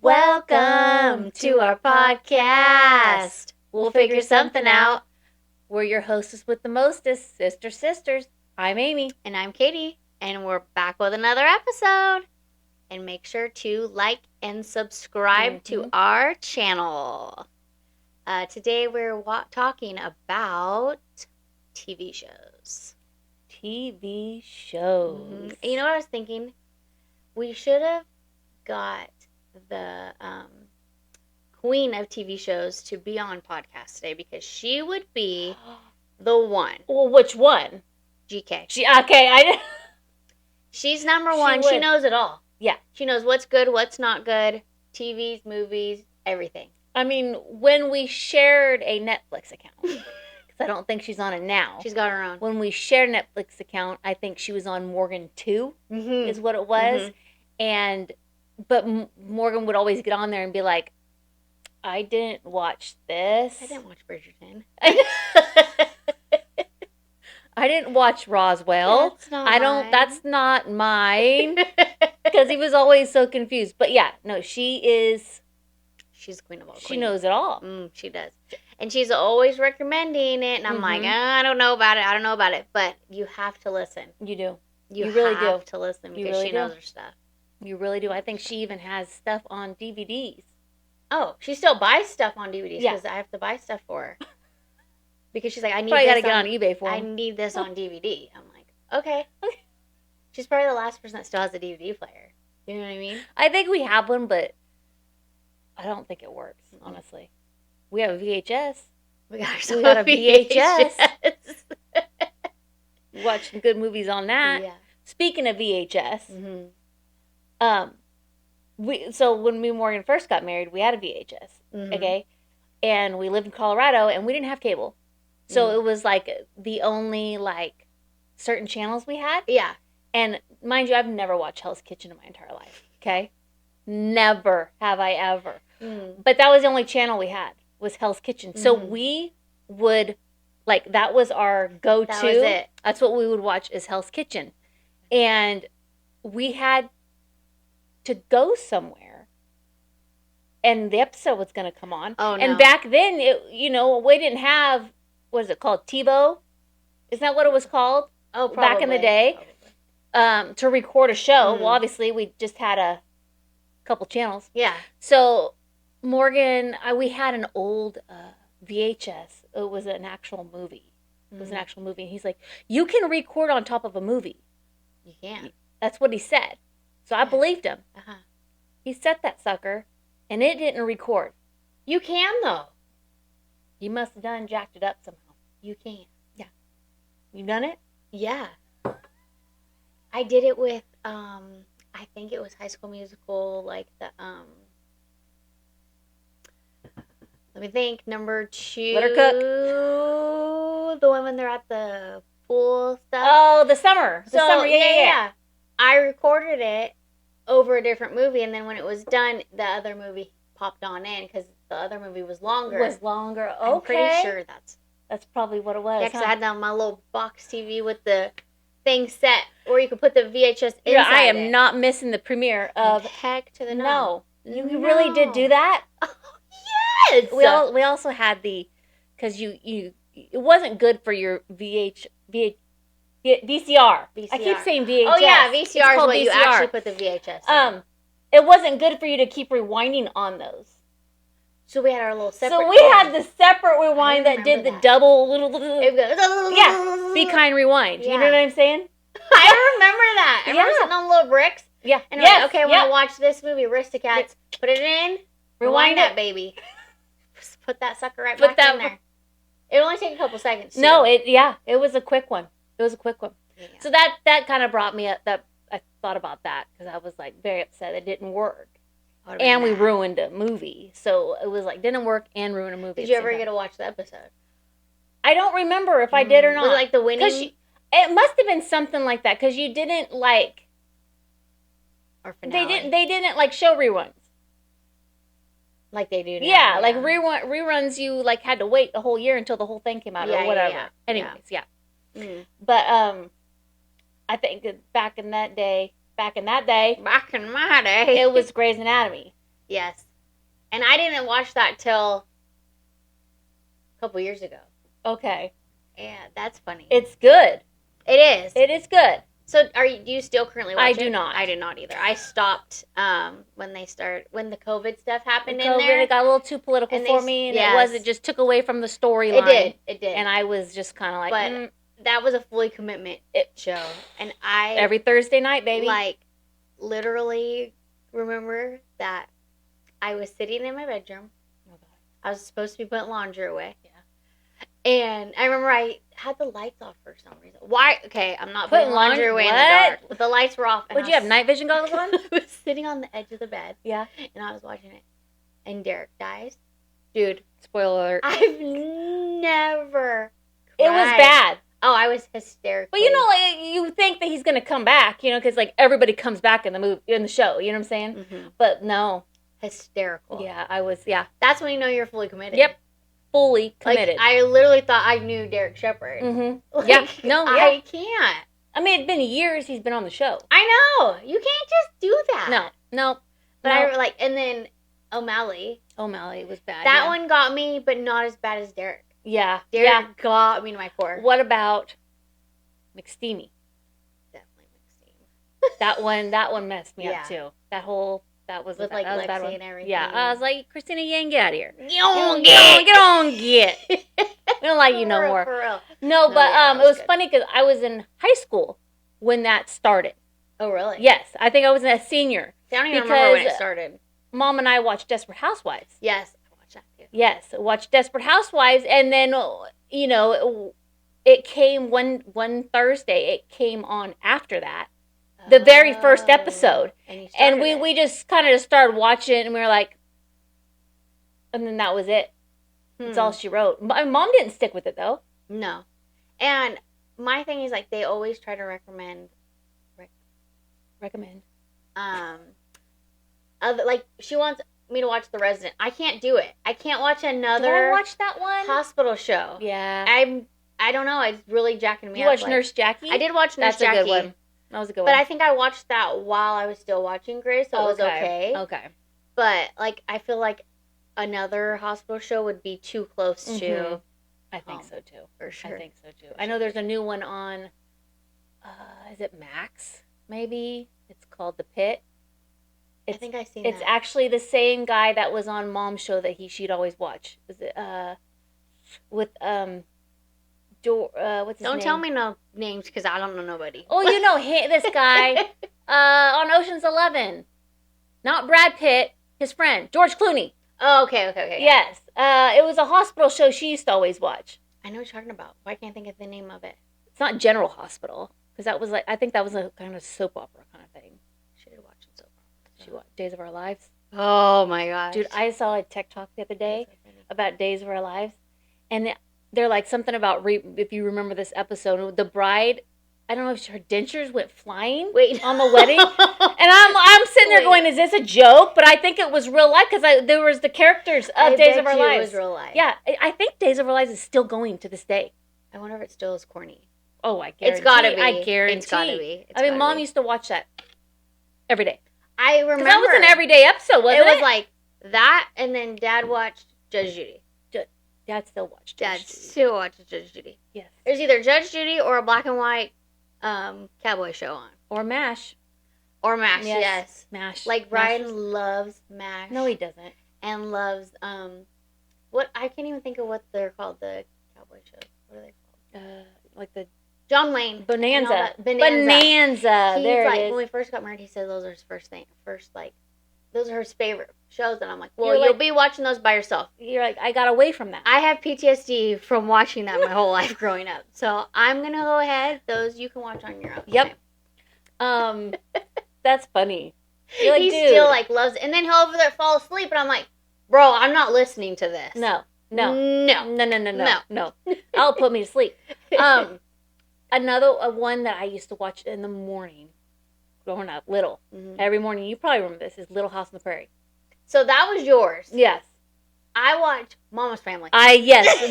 Welcome to our podcast. We'll figure something out. We're your hostess with the mostest, Sisters. I'm Amy. And I'm Katie. And we're back with another episode. And make sure to like and subscribe to our channel. Today we're talking about TV shows. TV shows. You know what I was thinking? We should have got the queen of TV shows to be on podcast today because she would be the one. Well, which one? GK. She's number one. She knows it all. Yeah. She knows what's good, what's not good, TVs, movies, everything. I mean, when we shared a Netflix account, because I don't think she's on it now. She's got her own. When we shared a Netflix account, I think she was on Morgan 2 is what it was. But Morgan would always get on there and be like, I didn't watch this. I didn't watch Bridgerton. I didn't watch Roswell. That's not mine. Because he was always so confused. But yeah, no, she's the queen of all queens. She knows it all. She does. And she's always recommending it. And I'm like, I don't know about it. But you have to listen. You do. You really have to listen because she knows her stuff. You really do. I think she even has stuff on DVDs. Oh, she still buys stuff on DVDs because I have to buy stuff for her. Because she's like, I got to get on eBay for I need this on DVD. I'm like, okay. She's probably the last person that still has a DVD player. You know what I mean? I think we have one, but I don't think it works, honestly. We have a VHS. We got a VHS. Watch some good movies on that. Yeah. Speaking of VHS, so when me and Morgan first got married, we had a VHS, okay? And we lived in Colorado, and we didn't have cable. So it was, like, the only, like, certain channels we had. Yeah. And mind you, I've never watched Hell's Kitchen in my entire life, okay? Never have I ever. But that was the only channel we had, was Hell's Kitchen. So we would, like, that was our go-to. That was it. That's what we would watch is Hell's Kitchen. And we had to go somewhere, and the episode was going to come on. Oh, no. And back then, we didn't have, what is it called, TiVo? Isn't that what it was called? Oh, probably. Back in the day, to record a show. Well, obviously, we just had a couple channels. Yeah. So, Morgan, we had an old VHS. It was an actual movie. It was an actual movie. And he's like, you can record on top of a movie. You can. That's what he said. So I believed him. Uh-huh. He set that sucker, and it didn't record. You can, though. You must have jacked it up somehow. You can. Yeah. You done it? Yeah. I did it with, I think it was High School Musical, like the, let me think, number 2. Let her cook. The one when they're at the pool stuff. Oh, the summer. Yeah. I recorded it over a different movie, and then when it was done, the other movie popped on in because the other movie was longer. Okay. I'm pretty sure that's probably what it was. Yeah, because I had that on my little box TV with the thing set where you could put the VHS inside. Yeah, I am not missing the premiere of Heck to the No. You really did do that? Oh, yes! We also had because it wasn't good for your VCR. I keep saying VHS. Oh yeah, VCR is what VCR. You actually put the VHS in. It wasn't good for you to keep rewinding on those. So we had our little separate. So we had the separate rewind that did the double little. Yeah, be kind rewind. Yeah. You know what I'm saying? I remember that. I remember sitting on little bricks. Yeah. And like, okay, I want to watch this movie, Aristocats. Put it in. Rewind that baby. Put that sucker back in there. It only take a couple seconds. Too. No, it was a quick one. Yeah. So that kind of brought me up. That I thought about that because I was like very upset it didn't work, and we ruined a movie. So it was like didn't work and ruined a movie. Did you ever get to watch the episode? I don't remember if I did or not. Was it like the winning? It must have been something like that because you didn't like. Or finale. They didn't like show reruns. Like they do now. Yeah, like reruns you like had to wait a whole year until the whole thing came out or whatever. Yeah. Anyways, yeah. But I think that back in my day, it was Grey's Anatomy. Yes. And I didn't watch that till a couple years ago. Okay. Yeah, that's funny. It's good. It is. It is good. So, do you still currently watch it? I do not. I do not either. I stopped when the COVID stuff happened in COVID, there. it got a little too political for me, and it just took away from the storyline. It did. And I was just kind of like, but that was a fully commitment show, and I every Thursday night, baby. Like, literally remember that I was sitting in my bedroom. Oh, God. I was supposed to be putting laundry away. Yeah. And I remember I had the lights off for some reason. Why? Okay, I'm not putting laundry away in the dark. But the lights were off. Would you have night vision goggles on? I was sitting on the edge of the bed. Yeah. And I was watching it. And Derek dies. Dude. Spoiler alert. I've never cried. It was bad. Oh, I was hysterical. But like, you think that he's gonna come back, because like everybody comes back in the show. You know what I'm saying? Mm-hmm. But no. Hysterical. Yeah, I was. Yeah. That's when you know you're fully committed. Yep. Fully committed. Like, I literally thought I knew Derek Shepherd. Mm-hmm. Like, yeah. No. Yeah. I can't. I mean, it's been years he's been on the show. I know. You can't just do that. No. But I and then O'Malley. O'Malley was bad. That one got me, but not as bad as Derek. Yeah. Derek got me to my core. What about McSteamy? Definitely McSteamy. That one messed me up too. That was with like Lexi and everything. Yeah, I was like, Christina Yang, get out of here. Get on. We don't like you no more. For real. No, but it was funny because I was in high school when that started. Oh, really? Yes, I think I was a senior. I don't even remember when it started. Mom and I watched Desperate Housewives. Yes, I watched that too. Yes, watched Desperate Housewives, and then it came one Thursday. It came on after that. The very first episode. And we just kind of started watching it, and we were like, and then that was it. That's all she wrote. My mom didn't stick with it, though. No. And my thing is, like, they always try to recommend. Like, she wants me to watch The Resident. I can't do it. I can't watch another. Did I watch that one? Hospital show. Yeah. I don't know. It's really jacking me up. You watched Nurse Jackie? I did watch Nurse Jackie. That's a good one. That was a good one. But I think I watched that while I was still watching Grey's, so it was okay. Okay. But, like, I feel like another hospital show would be too close to. I think so, too. For sure. I think so, too. I know there's a new one on, is it Max, maybe? It's called The Pit. I think I've seen that. It's actually the same guy that was on Mom's show that she'd always watch. Was it, with, what's his name? Don't tell me no names because I don't know nobody. Oh, you know this guy on Ocean's 11. Not Brad Pitt, his friend, George Clooney. Oh, okay. Yes. It was a hospital show she used to always watch. I know what you're talking about. Why can't I think of the name of it? It's not General Hospital, because that was I think that was a kind of soap opera kind of thing. She did watch soap opera. She watched Days of Our Lives. Oh, my gosh. Dude, I saw a TikTok the other day about Days of Our Lives, and they're like something about, if you remember this episode, the bride, I don't know if her dentures went flying on the wedding. And I'm sitting there going, is this a joke? But I think it was real life because there was the characters of Days of Our Lives. It was real life. Yeah, I think Days of Our Lives is still going to this day. I wonder if it still is corny. Oh, I guarantee. It's gotta be. I guarantee. It's gotta be. Mom used to watch that every day. I remember. That was an everyday episode, wasn't it? It was like that, and then Dad watched Judge Judy. Dad still watched Judge Judy. Dad still watches Judge Judy. Yes. There's either Judge Judy or a black and white cowboy show on. Or MASH. Or MASH, yes. MASH. Like, Ryan loves MASH. No, he doesn't. And loves, what, I can't even think of what they're called, the cowboy shows. What are they called? Like the... John Wayne. Bonanza. Bonanza. He's there like, it is. when we first got married, he said those are his those are his favorite shows. And I'm like, well, you'll be watching those by yourself. You're like, I got away from that. I have PTSD from watching that my whole life growing up. So I'm going to go ahead. Those you can watch on your own. Yep. That's funny. You're like, he dude. still like loves it. And then he'll over there fall asleep. And I'm like, bro, I'm not listening to this. No. I'll put me to sleep. Another one that I used to watch in the morning, growing up, little. Mm-hmm. Every morning, you probably remember this, is Little House on the Prairie. So that was yours. Yes. I watched Mama's Family. Yes.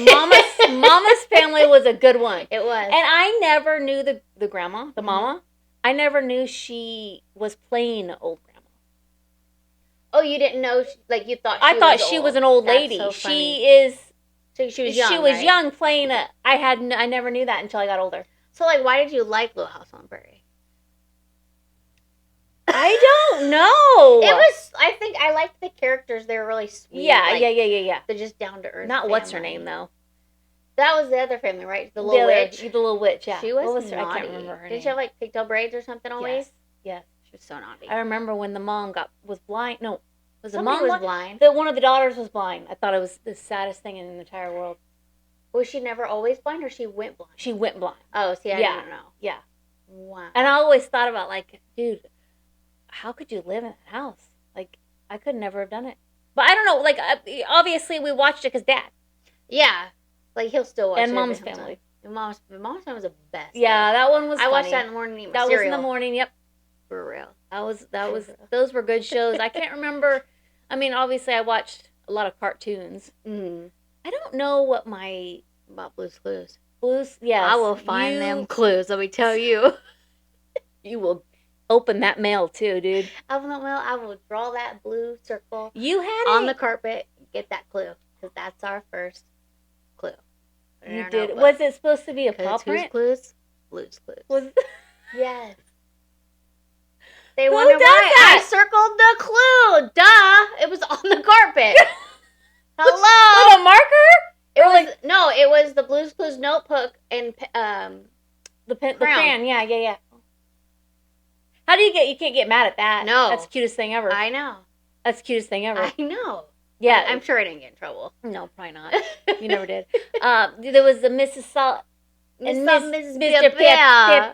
Mama's Family was a good one. It was. And I never knew the grandma, the mama. I never knew she was playing old grandma. Oh, you didn't know? Like you thought? I thought she was an old That's lady. so funny. She is. So she was young. She was right? young playing a. I never knew that until I got older. So like, why did you like Little House on the Prairie? I don't know. It was. I think I liked the characters. They were really sweet. Yeah, like, yeah. They're just down to earth. Not what's her name though. That was the other family, right? The little witch. The little witch. Yeah. She was, what was naughty. I can't remember her name. Did she have like pigtail braids or something always? Yes. She was so naughty. I remember when the mom was blind. No, was the Somebody mom was blind? One of the daughters was blind. I thought it was the saddest thing in the entire world. Was she never always blind, or she went blind? She went blind. Oh, see, I don't know. Yeah. Wow. And I always thought about like, dude, how could you live in that house? Like, I could never have done it. But I don't know. Like, obviously, we watched it because Dad. Yeah. Like he'll still watch it. And Mom's family. Mom's family was the best. Yeah, that one was. I watched that in the morning. Eat my that cereal. was in the morning. Yep. For real. Those were good shows. I can't remember. I mean, obviously, I watched a lot of cartoons. Mm. I don't know what about Blue's Clues. Yes. I will find them clues. Let me tell you. You will open that mail too, dude. I will draw that blue circle. You had on the carpet. Get that clue because that's our first clue. You did. Was it supposed to be a paw print? Clues? Blue's Clues. Was yes. They wonder why I circled the clue. Duh! It was on the carpet. Hello. With a marker? It was the Blue's Clues notebook and the crayon. Yeah. How do you can't get mad at that? No. That's the cutest thing ever. I know. That's the cutest thing ever. I know. Yeah. I'm sure I didn't get in trouble. No, probably not. You never did. There was the Mrs. Salt and Mrs. Mr. Pip.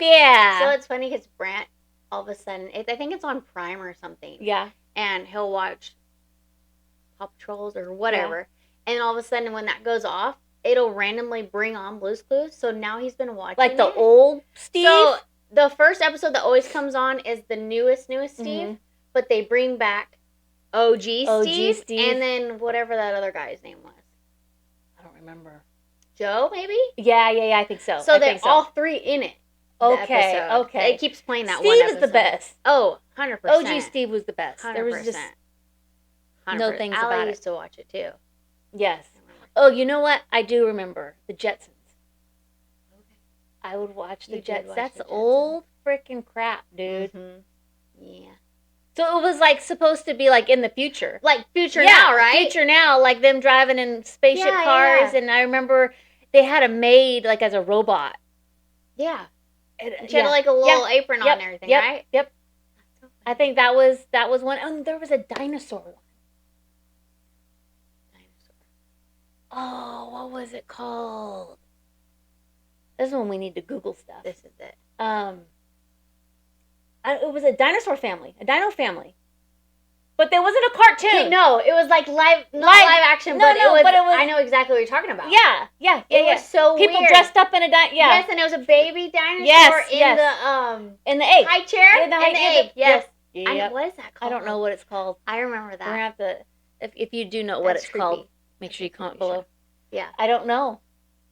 So it's funny because Brant, all of a sudden, I think it's on Prime or something. Yeah. And he'll watch Paw Patrols or whatever. Yeah. And all of a sudden, when that goes off, it'll randomly bring on Blue's Clues. So now he's been watching like the old Steve? So the first episode that always comes on is the newest Steve. Mm-hmm. But they bring back OG Steve. And then whatever that other guy's name was. I don't remember. Joe, maybe? Yeah, I think so. So they're all three in it. Okay. It keeps playing that Steve one episode. Steve is the best. Oh, 100%. OG Steve was the best. 100%. There was just 100%. no things about it. I used to watch it too. Yes. Oh, you know what? I do remember the Jetsons. Okay. I would watch the Jetsons. That's old freaking crap, dude. Mm-hmm. Yeah. So it was like supposed to be like in the future. Like future now, right? Future now, like them driving in spaceship cars. Yeah. And I remember they had a maid like as a robot. Yeah. She had like a little apron on and everything, right? Yep. So I think that was one. Oh, there was a dinosaur one. Oh, what was it called? This is when we need to Google stuff. This is it. It was a dinosaur family, a dino family. But there wasn't a cartoon. No, it was like live action. But it was. I know exactly what you're talking about. Yeah. It was so people weird. Dressed up in a dinosaur. Yeah. Yes, and it was a baby dinosaur in the egg. High chair. In the egg. Yes. Yep. What is that called? I don't know what it's called. I remember that. We're gonna have to. If you do know what it's called, make sure you comment below. Yeah. I don't know.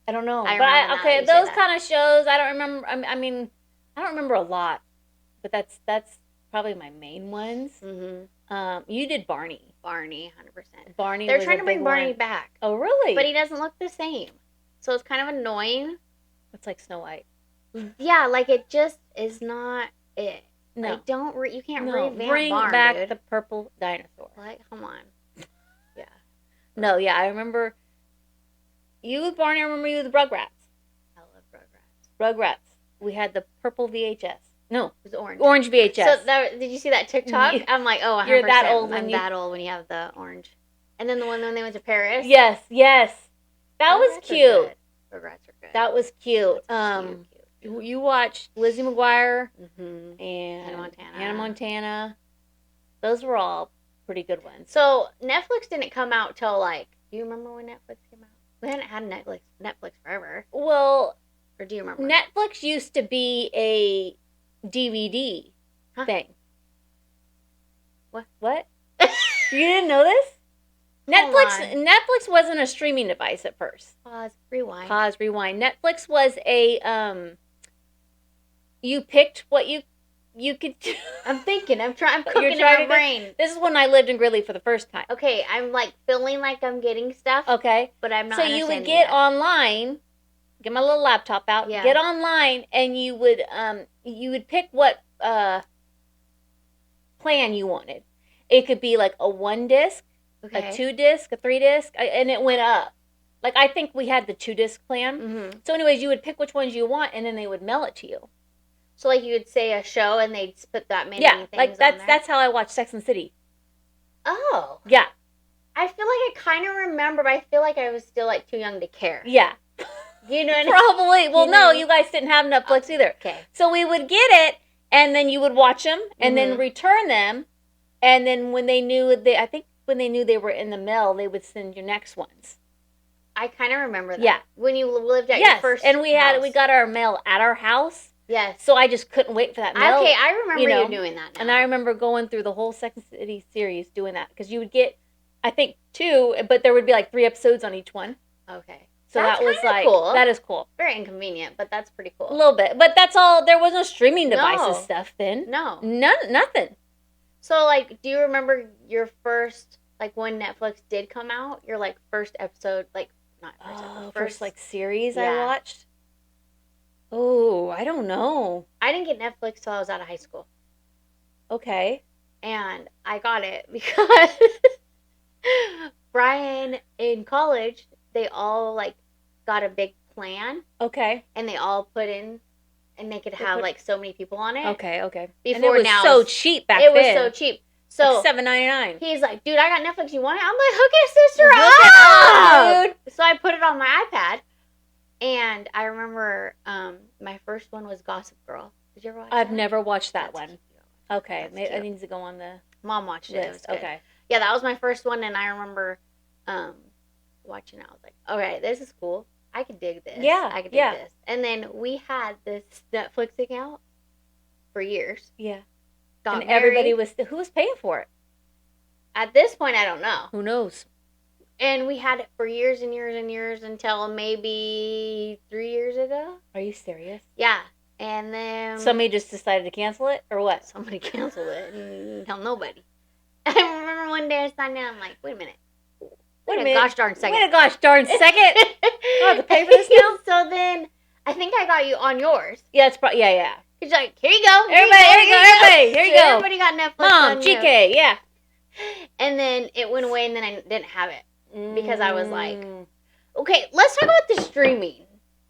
Those kind of shows. I don't remember. I mean, I don't remember a lot, but that's probably my main ones. Mm-hmm. You did Barney. 100%. Barney. They're trying to bring Barney back. Oh, really? But he doesn't look the same, so it's kind of annoying. It's like Snow White. Yeah, like it just is not it. No, like, you can't revamp bring Barney, back dude. the purple dinosaur. Like, come on. Yeah. No, yeah, I remember. You with Barney. I remember you with the Rugrats. I love Rugrats. Rugrats. We had the purple VHS. No, it was orange. Orange VHS. So did you see that TikTok? I'm like, oh, 100%. You're that old. I'm that old when you have the orange. And then the one when they went to Paris. Yes. That was cute. Rugrats are good. That was cute. Cute. You watched Lizzie McGuire and Hannah Montana. Those were all pretty good ones. So Netflix didn't come out till do you remember when Netflix came out? We hadn't had Netflix forever. Well, or do you remember? Netflix used to be a DVD thing. What? You didn't know this? Netflix wasn't a streaming device at first. Pause, rewind. Netflix was a you picked what you you could. I'm thinking. I'm You're cooking in trying my to brain. This is when I lived in Gridley for the first time. Okay, I'm like feeling like I'm getting stuff. Okay. But I'm not. So you would understanding get yet. online, get my little laptop out, Yeah. get online, and you would pick what plan you wanted. It could be like a 1 disc, Okay. a 2 disc, a 3 disc, and it went up. Like I think we had the 2 disc plan. Mm-hmm. So anyways, you would pick which ones you want, and then they would mail it to you. So like you would say a show, and they'd put that many Yeah, things like on there? that's how I watched Sex and the City. Oh. Yeah. I feel like I kind of remember, but I feel like I was still like too young to care. Yeah. You know what I mean? Probably. Well, You no, know? you guys didn't have Netflix either. Okay. So we would get it, and then you would watch them, and then Mhm. return them, and then when they knew I think when they knew they were in the mail, they would send your next ones. I kind of remember that. Yeah. When you lived at your Yes, first and we house. got our mail at our house, Yes. so I just couldn't wait for that mail. Okay, I remember you know, doing that now. And I remember going through the whole Sex and the City series doing that because you would get, I think 2, but there would be like 3 episodes on each one. Okay. So That's that was kinda like cool. that is cool. Very inconvenient, but that's pretty cool. A little bit, but that's all. There was no streaming devices No. stuff then. No. Nothing. So, like, do you remember your first, like, when Netflix did come out? Your, like, first episode, like, not first episode, First like series Yeah. I watched. Oh, I don't know. I didn't get Netflix till I was out of high school. Okay. And I got it because Brian in college, they all, like, got a big plan, Okay. and they all put in, and they could have, like, so many people on it. Okay. And Before it was now, so it's- cheap back It was then. so cheap. So, like $7.99. he's like, dude, I got Netflix. You want it? I'm like, hook it, sister, Hook it up! up, So I put it on my iPad, and I remember my first one was Gossip Girl. Did you ever watch that? I've never watched that That's one. cute. Okay, That's maybe I cute. need to go on the Mom watched it. It was list. good. Okay. Yeah, that was my first one, and I remember watching it. I was like, okay, this is cool. I could dig this. Yeah, I could dig yeah. this. And then we had this Netflix account for years. Yeah. Got And everybody married. who was paying for it? At this point, I don't know. Who knows? And we had it for years and years and years until maybe 3 years ago. Are you serious? Yeah. And then Somebody just decided to cancel it, or what? somebody canceled it and didn't tell nobody. I remember one day I signed in. I'm like, wait a minute. Wait a minute. Gosh darn second. Wait a gosh darn second. I have to pay for this now? So then I think I got you on yours. Yeah, it's probably yeah. He's like, here you go. Everybody, here you So go. everybody got Netflix Mom, on you. GK, yeah. And then it went away, and then I didn't have it. Because I was like, Mm. okay, let's talk about the streaming.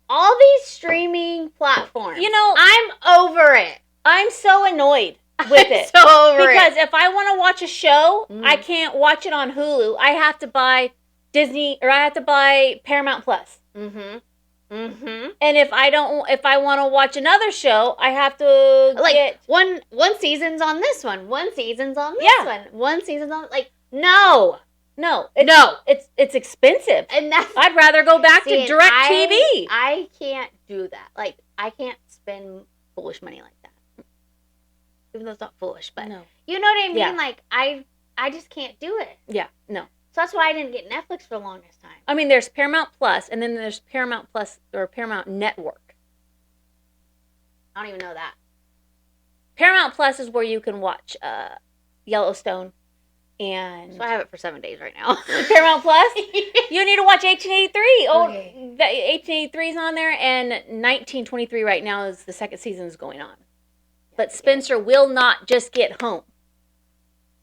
All these streaming platforms. You know, I'm over it. I'm so annoyed with I'm it. so over Because it. if I want to watch a show, Mm. I can't watch it on Hulu. I have to buy Disney, or I have to buy Paramount Plus. Mm-hmm. Mm-hmm. And if I want to watch another show, I have to Like get. one season's on this one season's on this Yeah. one season's on no, No, it's expensive. and that's I'd rather go back See, to Direct TV. I can't do that. Like I can't spend foolish money like that. Even though it's not foolish, but No. you know what I mean. Yeah. Like I just can't do it. Yeah, no. So that's why I didn't get Netflix for the longest time. I mean, there's Paramount Plus, and then there's Paramount Plus or Paramount Network. I don't even know that. Paramount Plus is where you can watch Yellowstone and So I have it for 7 days right now. Paramount Plus. You need to watch 1883. Oh, Okay. 1883 is on there, and 1923 right now is the second season is going on. But Spencer will not just get home.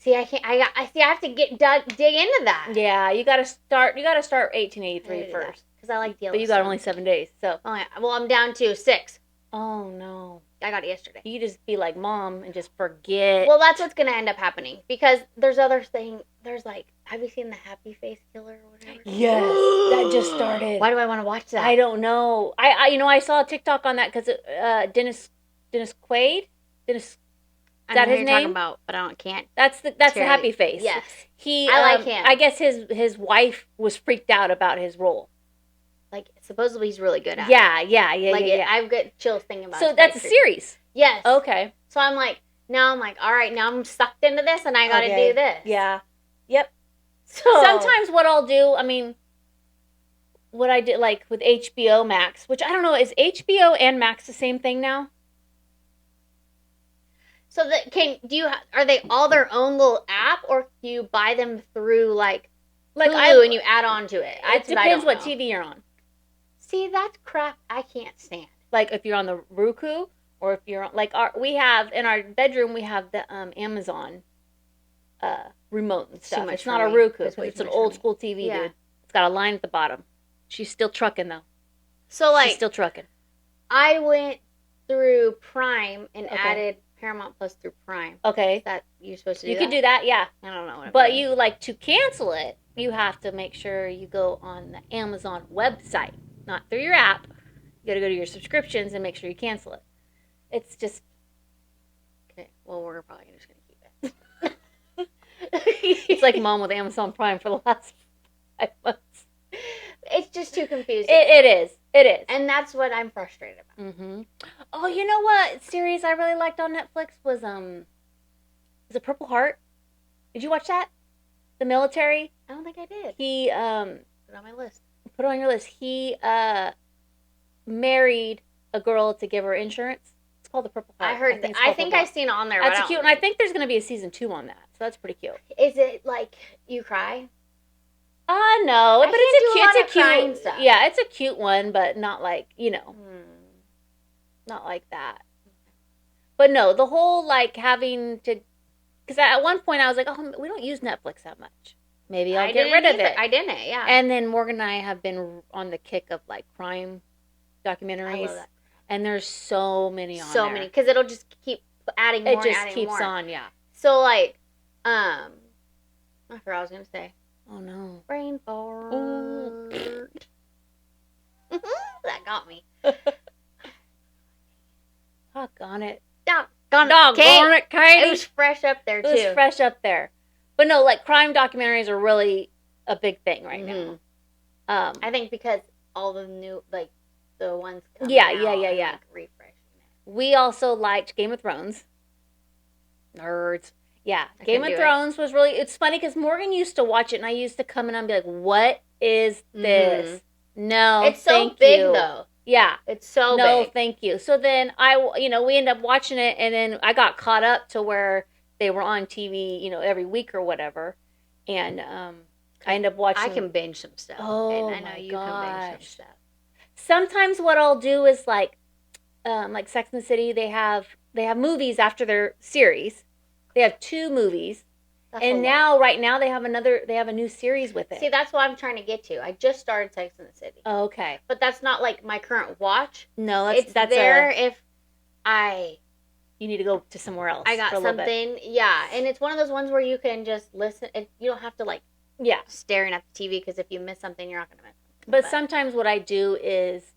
See, I can't. I have to dig into that. Yeah, you gotta start 1883 first. because I like the. But you got only 7 days, so. Oh, yeah. Well, I'm down to 6. Oh no. I got it yesterday. You just be like Mom and just forget. Well, that's what's gonna end up happening because there's other thing. There's like, have you seen the Happy Face Killer or whatever? Yes, that just started. Why do I want to watch that? I don't know. I saw a TikTok on that because Dennis Quaid. Dennis. I that know who his you're talking name? about, but I can't. That's the Cherry. Happy Face. Yes, He. I like him. I guess his wife was freaked out about his role. like supposedly he's really good at. Yeah. Like I've got chills thinking about. So it. that's a series. Yes. Okay. So I'm like, all right, now I'm sucked into this, and I got to Okay. do this. Yeah. Yep. So Sometimes what I'll do, I mean, what I did like with HBO Max, which I don't know, is HBO and Max the same thing now? So are they all their own little app, or do you buy them through like Hulu and you add on to it? It depends what TV you're on. See, that's crap I can't stand. Like if you're on the Roku, or if you're on, like we have in our bedroom, we have the Amazon remote and stuff. It's not a Roku, it's an old school TV, dude. It's got a line at the bottom. She's still trucking though. So like, she's still trucking. I went through Prime and added Paramount Plus through Prime. Okay. That you're supposed to do. You can do that, yeah. I don't know. But you like to cancel it, you have to make sure you go on the Amazon website, not through your app. You got to go to your subscriptions and make sure you cancel it. It's just okay. Well, we're probably just gonna keep it. It's like Mom with Amazon Prime for the last 5 months. It's just too confusing. It is. It is. And that's what I'm frustrated about. Mm-hmm. Oh, you know what series I really liked on Netflix was it Purple Heart? Did you watch that? The military? I don't think I did. He put it on my list. Put it on your list. He married a girl to give her insurance. It's called the Purple Heart. I heard that. I think I've seen it on there. That's cute, and I think there's going to be a season 2 on that. So that's pretty cute. Is it like you cry? No, but it's a cute stuff. Yeah, it's a cute one, but not like, not like that. But no, the whole like having to, because at one point I was like, oh, we don't use Netflix that much. Maybe I'll get rid of it. I didn't, yeah. And then Morgan and I have been on the kick of like crime documentaries. I love that. And there's so many on there. So many, because it'll just keep adding more. It just keeps on, yeah. So like, I forgot what I was gonna say. Oh no. Brain fart. That got me. Doggone it. Doggone it, Katie. It was fresh up there, too. It was fresh up there. But no, like, crime documentaries are really a big thing right now. I think because all the new, like, the ones coming yeah. Like, refreshing it. We also liked Game of Thrones. Nerds. Yeah, Game of Thrones was really, it's funny because Morgan used to watch it and I used to come in and be like, what is this? No, it's so big though. Yeah. It's so big. No, thank you. So then we ended up watching it and then I got caught up to where they were on TV, every week or whatever. And I ended up watching. I can binge some stuff. Oh, and I know you can binge some stuff. Sometimes what I'll do is like Sex and the City, they have movies after their series. They have 2 movies. And right now they have a new series with it. See, that's what I'm trying to get to. I just started Sex and the City. Oh, okay. But that's not like my current watch. No, that's there if you need to go to somewhere else. I got something. Yeah, and it's one of those ones where you can just listen and you don't have to like staring at the TV, because if you miss something, you're not going to miss something. But sometimes what I do is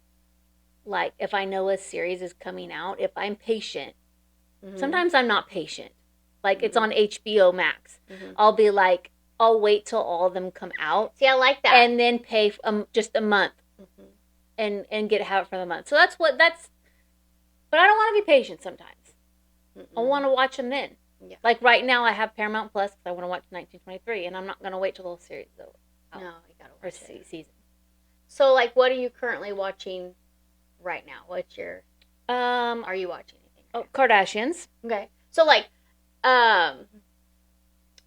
like if I know a series is coming out, if I'm patient. Sometimes I'm not patient. Like, it's on HBO Max. I'll be like, I'll wait till all of them come out. See, I like that. And then pay just a month and have it for the month. So but I don't want to be patient sometimes. I want to watch them then. Yeah. Like, right now I have Paramount Plus because I want to watch 1923, and I'm not going to wait till the whole series is over. No, you got to watch it. Season. So, like, what are you currently watching right now? What's your... are you watching anything? Oh, Kardashians. Okay. So, like...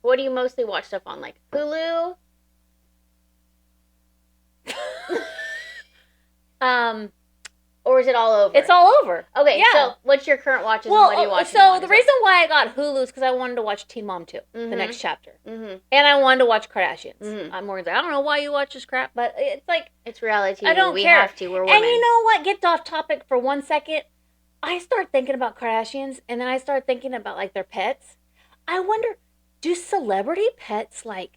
what do you mostly watch stuff on? Like Hulu? Or is it all over? It's all over. Okay, so what's your current watches and what do you watch? So the reason why I got Hulu is because I wanted to watch Teen Mom 2, the next chapter. And I wanted to watch Kardashians. I'm Morgan's like, I don't know why you watch this crap, but it's like... It's reality TV. I don't care. We have to. We're women. And you know what? Get off topic for 1 second. I start thinking about Kardashians, and then I start thinking about, like, their pets. I wonder, do celebrity pets, like,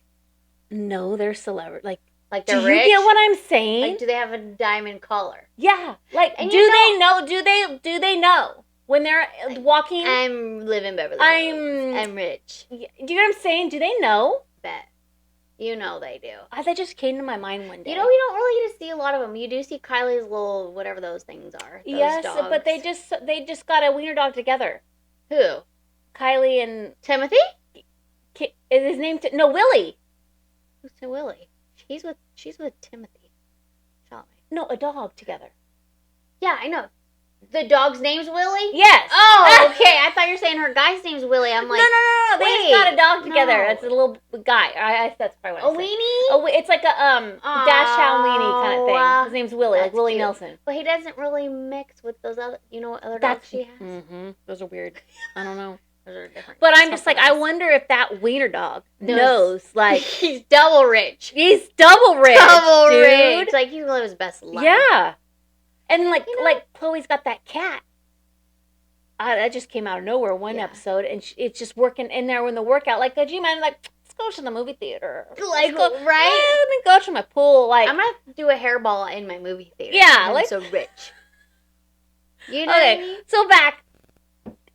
know they're celebrity? Like they're rich? Do you get what I'm saying? Like, do they have a diamond collar? Yeah. Like, do they know? Do they know when they're walking? I'm living Beverly Hills. I'm rich. Do you know what I'm saying? Do they know? Bet. You know they do. That just came to my mind one day. You know, you don't really get to see a lot of them. You do see Kylie's little, whatever those things are. Those dogs. But they just got a wiener dog together. Who? Kylie and... Timothy? Is his name... No, Willie. Who's Willie? She's with Timothy. Chalamet. No, a dog together. Yeah, I know. The dog's name's Willie? Yes. Oh, okay. I thought you were saying her guy's name's Willie. I'm like, no. They just got a dog together. no. It's a little guy. That's probably what a I said. weenie? It's like a dash hound weenie kind of thing. His name's Willie, like that's Willie cute. Nelson. But he doesn't really mix with those other, what other dogs she has? Mm-hmm. Those are weird. I don't know. Those are different. But I'm just like, I wonder if that wiener dog knows, like, he's double rich. he's double rich, Double dude. rich. Like, he's live his best life. Yeah. And like Chloe's got that cat. That just came out of nowhere one episode, and it's just working in there in the workout. Like, do you mind, like, let's go to the movie theater. Like, right? Let me go to my pool. Like, I'm going to do a hairball in my movie theater. Yeah. I'm like, so rich. You know what I mean? So back,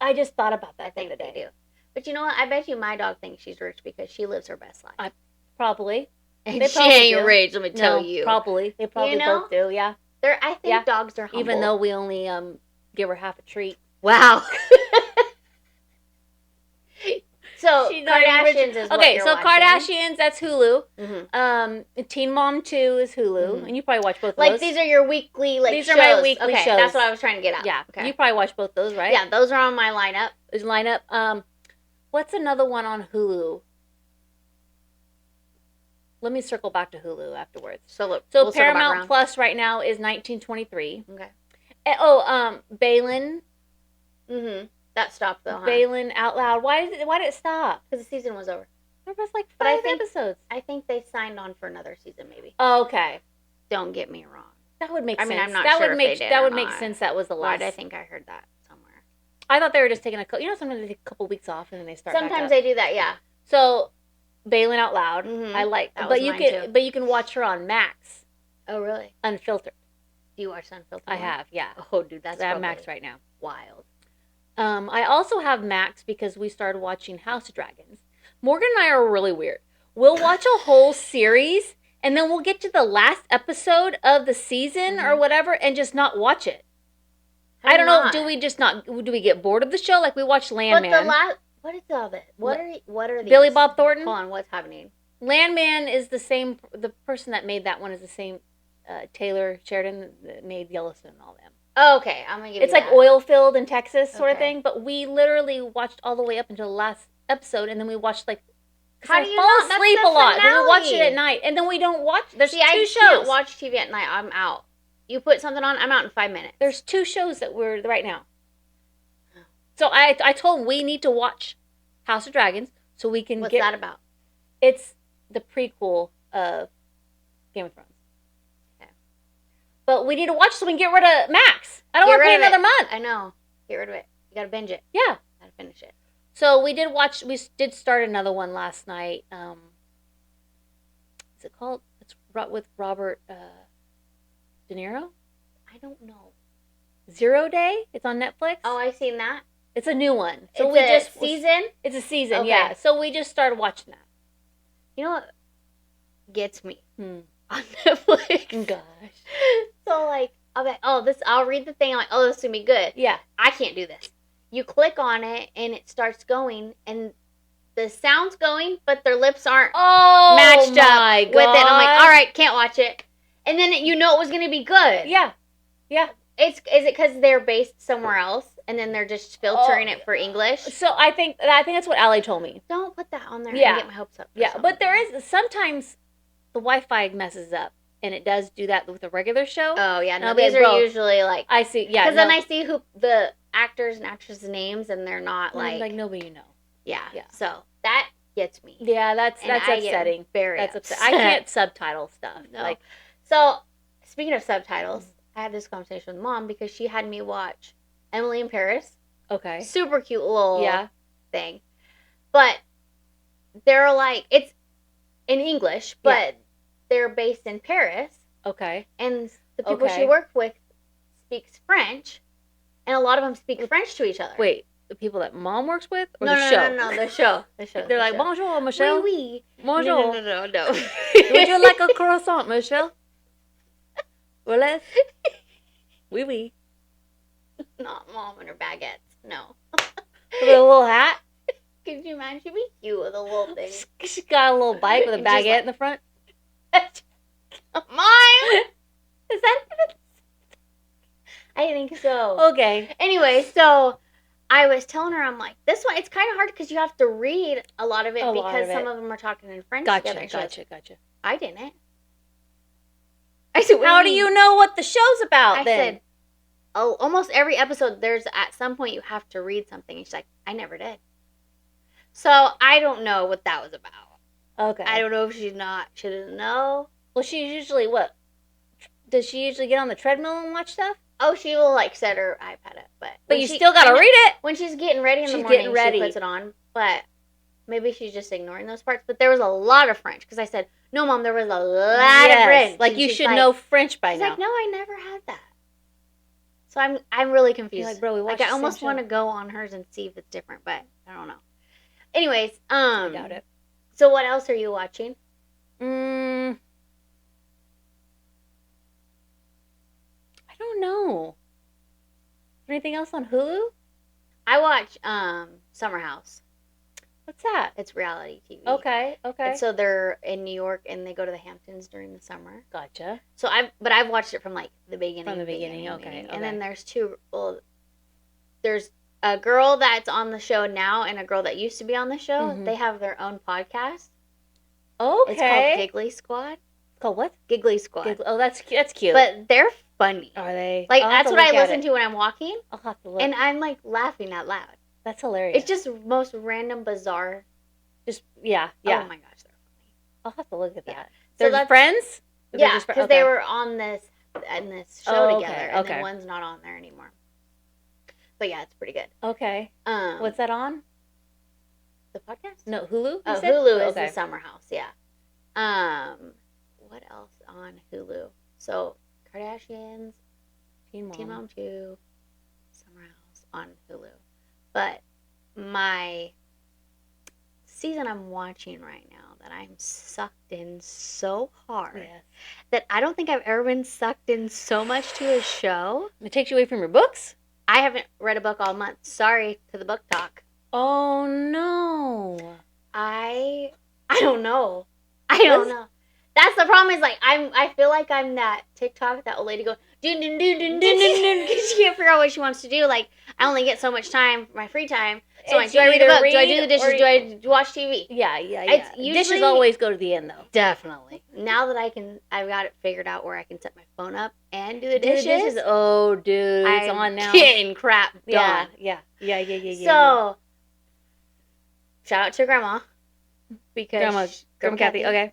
I just thought about that I think today. they do. But you know what? I bet you my dog thinks she's rich because she lives her best life. Probably. And They she probably ain't do. rich, let me tell you. Probably. They probably both do, yeah. I think dogs are humble. Even though we only give her half a treat. Wow. So, She's not even rich. Kardashians is what Okay, you're so watching. Kardashians, that's Hulu. Mm-hmm. Teen Mom 2 is Hulu. And you probably watch both of Like, those. these are your weekly, These shows. are my weekly okay, shows. that's what I was trying to get at. Yeah. Okay. You probably watch both those, right? Yeah, those are on my lineup. There's lineup. What's another one on Hulu? Let me circle back to Hulu afterwards. So look, So we'll circle back Paramount around. Plus right now is 1923. Okay. Balin. Mm-hmm. That stopped though, huh? Balin Out Loud. Why did it stop? Because the season was over. There was like But I 5 think- episodes. I think they signed on for another season, maybe. Oh, okay. Don't get me wrong. That would make I sense. mean, I'm not that sure would if make they did that or would make not. sense. That was the Why last. did I think I heard that somewhere? I thought they were just taking sometimes they take a couple weeks off and then they start. Sometimes back up. they do that, yeah. So, Balin Out Loud. Mhm. I like, That but was you mine, can too. but you can watch her on Max Oh, really? unfiltered. Do you watch Unfiltered? I one? have, yeah. Oh, dude, that's I have probably Max right now. wild. I also have Max because we started watching House of Dragons. Morgan and I are really weird. We'll watch a whole series and then we'll get to the last episode of the season or whatever and just not watch it. I don't know. Do we just not? Do we get bored of the show? Like we watched Landman. But the last, what is all that? What are these? Billy Bob Thornton? Hold on, what's happening? Landman is the same. The person that made that one is the same. Taylor Sheridan that made Yellowstone and all them. Oh, okay, I'm gonna give It's you like that. oil filled in Texas sort of Okay. thing. But we literally watched all the way up until the last episode, and then we watched like. How I do you fall not? That's asleep the a lot. We watch it finale. at night, and then we don't watch. There's See, two I shows. can't watch TV at night. I'm out. You put something on, I'm out in 5 minutes. There's 2 shows that we're right now. So I told him we need to watch House of Dragons so we can What's get. that about? It's the prequel of Game of Thrones. Okay. But we need to watch so we can get rid of Max. I don't Get want to rid pay of another it. month. I know. Get rid of it. You gotta binge it. Yeah. Gotta finish it. So we did watch. We did start another one last night. Is it called? It's with Robert De Niro. I don't know. 0 Day. It's on Netflix. Oh, I seen that. It's a new one. So It's we a just season. It's a season. Okay. Yeah. So we just started watching that. You know what gets me Hmm. on Netflix? Gosh. So like, I'll be like, oh, this. I'll read the thing. I'm like, oh, this is gonna be good. Yeah. I can't do this. You click on it and it starts going, and the sound's going, but their lips aren't Oh, matched my up with it. I'm like, gosh. all right, can't watch it. And then it was gonna be good. Yeah. Yeah. Is it because they're based somewhere else and then they're just filtering Oh. it for English? So I think that's what Allie told me. Don't put that on there Yeah. and get my hopes up. for Yeah, but there something. is sometimes the Wi-Fi messes up, and it does do that with a regular show. Oh yeah, no, I'll be these like, are bro, usually like I see. Yeah, because then I see who the actors and actresses' names and they're not like nobody you know. yeah. Yeah. So that gets me. Yeah, that's And I get upsetting. very That's upset. upsetting. I can't subtitle stuff. No. Like, So speaking of subtitles, I had this conversation with Mom because she had me watch Emily in Paris. okay, Super cute little yeah, thing. But they're like, it's in English, but they're based in Paris. okay, And the people Okay. she worked with speaks French. And a lot of them speak French to each other. wait, the people that Mom works with, or no, the no, show? no, the show. The show. They're the like, show. bonjour, Michelle. Oui, oui. Bonjour. No. Would you like a croissant, Michelle? Well, oui, oui. Not Mom and her baguettes. No. With a little hat. Could you imagine? She'd be cute with a little thing. She's got a little bike with a And just baguette like- in the front. Mom! Is that even? I think so. Okay. Anyway, so I was telling her, I'm like, this one, it's kind of hard because you have to read a lot of it because some of them are talking in French together. Gotcha. I didn't. I said, how do you know what the show's about I then? said, oh, almost every episode, there's at some point you have to read something. And she's like, I never did. So I don't know what that was about. Okay. I don't know if she doesn't know. Well, she usually, what? Does she usually get on the treadmill and watch stuff? Oh, she will like set her iPad up, but you still gotta read it. When she's getting ready in the morning, she puts it on. But maybe she's just ignoring those parts. But there was a lot of French because I said, "No, Mom, there was a lot of French." Like you should know French by now. She's like, "No, I never had that." So I'm really confused. You're like, bro, we watched I almost want to go on hers and see if it's different, but I don't know. Anyways, I doubt it. So what else are you watching? I don't know. Anything else on Hulu? I watch Summer House. What's that? It's reality TV. Okay. And so they're in New York and they go to the Hamptons during the summer. Gotcha. So I've watched it from like the beginning. From the beginning, okay. And then there's there's a girl that's on the show now and a girl that used to be on the show. Mm-hmm. They have their own podcast. Okay. It's called Giggly Squad. Called what? Giggly Squad. Oh, that's cute. But they're funny. Are they? Like that's what I listen to when I'm walking. I'll have to look. And I'm like laughing out loud. That's hilarious. It's just most random, bizarre. Yeah. Oh my gosh, they're funny. I'll have to look at that. Yeah. They're friends? Yeah, because they were on this show together, and okay. then one's not on there anymore. But yeah, it's pretty good. Okay. What's that on? The podcast? No, Hulu? Oh, Hulu is the Summer House. Yeah. What else on Hulu? So Kardashians, Teen Mom 2, Summer House on Hulu. But my season I'm watching right now that I'm sucked in so hard that I don't think I've ever been sucked in so much to a show. It takes you away from your books? I haven't read a book all month. Sorry to the book talk. Oh no. I don't know. I don't know. That's the problem. Is like I feel like I'm that TikTok, that old lady going dun dun dun dun dun dun because she can't figure out what she wants to do. Like I only get so much time for my free time. So like, do I read a book? Do I do the dishes? Do I watch TV? Yeah. It's usually, dishes always go to the end though. Definitely. Now that I've got it figured out where I can set my phone up and do the dishes. Oh, dude, it's on now. Getting crap done. Yeah. So, shout out to Grandma because Grandma Kathy. Okay.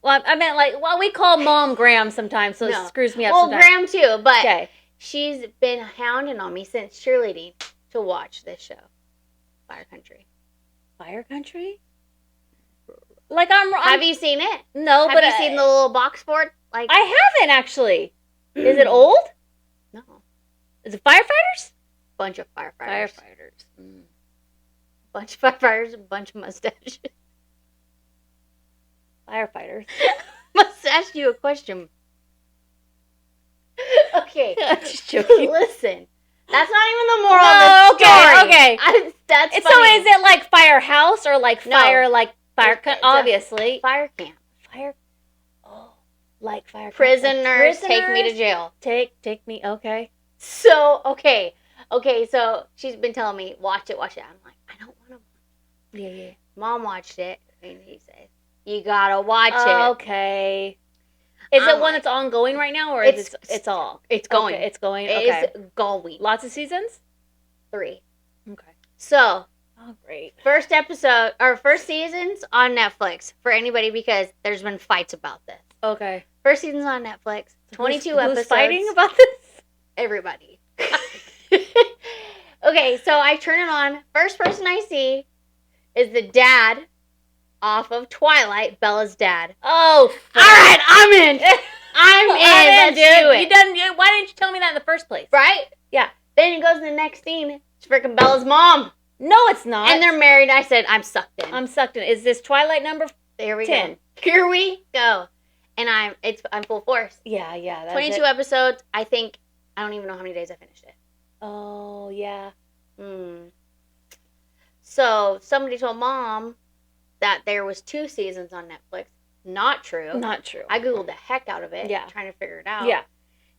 Well, I meant we call Mom Graham sometimes, so it screws me up. Well, sometimes. Graham too, but she's been hounding on me since cheerleading to watch this show, Fire Country. Fire Country? Like have you seen it? No, have you seen the little box fort? Like I haven't actually. Is it old? No. Is it firefighters? Bunch of firefighters. Bunch of firefighters, a bunch of mustaches. Firefighters. Must ask you a question. Okay. Just joking. Listen. That's not even the moral of the story. Okay. That's funny. So is it like firehouse or like fire, obviously. Fire camp. Like fire camp. Prisoners, take me to jail. Take me, okay. So, okay, so she's been telling me, watch it. I'm like, I don't want to. Yeah. Mom watched it, and he said, you gotta watch it. Okay. Is it one that's ongoing right now, or is it's all? It's going. Okay, it's going. It's going. Lots of seasons? 3. Okay. So. Oh, great. First season's on Netflix for anybody because there's been fights about this. Okay. First season's on Netflix. 22 episodes. Who's fighting about this? Everybody. Okay, so I turn it on. First person I see is the dad off of Twilight, Bella's dad. Oh, all right, I'm in. I'm in. Let's do it. Why didn't you tell me that in the first place? Right? Yeah. Then it goes to the next scene. It's freaking Bella's mom. No, it's not. And they're married. I said, I'm sucked in. Is this Twilight number 10? Go. Here we go. And I'm full force. Yeah. 22 episodes. I think, I don't even know how many days I finished it. Oh, yeah. So somebody told Mom that there was 2 seasons on Netflix. Not true. Not true. I Googled the heck out of it. Yeah. Trying to figure it out. Yeah.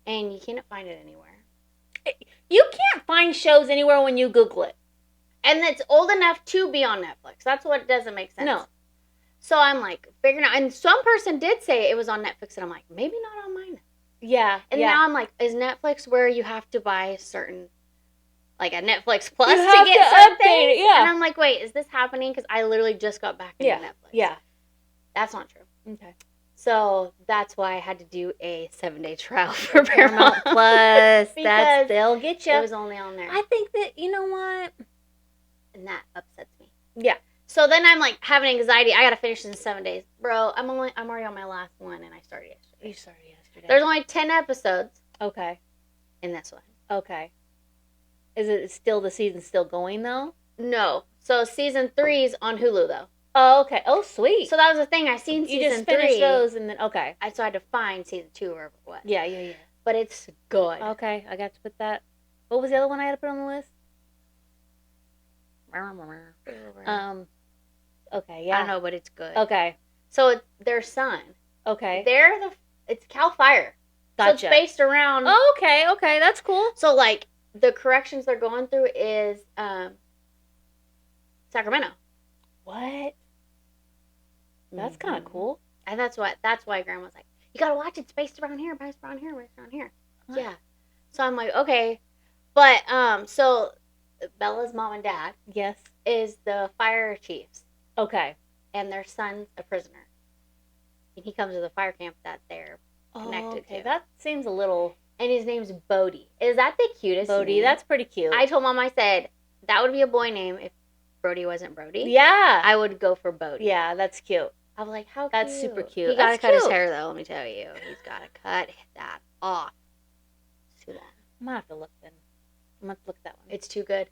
And you can't find it anywhere. You can't find shows anywhere when you Google it. And it's old enough to be on Netflix. That's what doesn't make sense. No. So I'm like figuring out, and some person did say it was on Netflix, and I'm like, maybe not on mine. Yeah. And yeah. now I'm like, is Netflix where you have to buy certain, like a Netflix Plus You to have get to certain update things? it, yeah. And I'm like, wait, is this happening? Because I literally just got back into Netflix. Yeah. That's not true. Okay. So that's why I had to do a 7-day trial for Paramount Paramount Plus. Because They'll get you. It was only on there. I think that, you know what? And that upsets me. Yeah. So then I'm like having anxiety. I gotta finish this in 7 days, bro. I'm already on my last one, and I started yesterday. You started yesterday. There's only 10 episodes Okay. in this one. Okay. Is it still, the season still going though? No. So season 3's on Hulu though. Oh, okay. Oh, sweet. So that was the thing. I seen you season just finished 3. those and then, okay. So I had to find season 2 or what. Yeah. But it's good. Okay. I got to put that. What was the other one I had to put on the list? Okay. Yeah. I don't know, but it's good. Okay. So it's their son. Okay. It's Cal Fire. Gotcha. So it's based around. Oh, okay. Okay. That's cool. So like the corrections they're going through is Sacramento. What? That's kind of cool. And that's why Grandma's like, you gotta watch it. It's based around here. Based around here. Based around here. Huh. Yeah. So I'm like, okay, but so Bella's mom and dad Yes. is the fire chiefs, Okay. and their son's a prisoner, and he comes to the fire camp that they're connected okay. to. That seems a little And his name's Bodie. Is that the cutest Bodie. name? That's pretty cute. I told Mom, I said, that would be a boy name if Brody wasn't Brody. Yeah. I would go for Bodie. Yeah, that's cute. I was like, how cute. That's super cute. He got to That's cut his cute. hair, though, let me tell you. He's got to cut that off. It's too long. I'm gonna have to look then. I'm gonna have to look at that one. It's too good.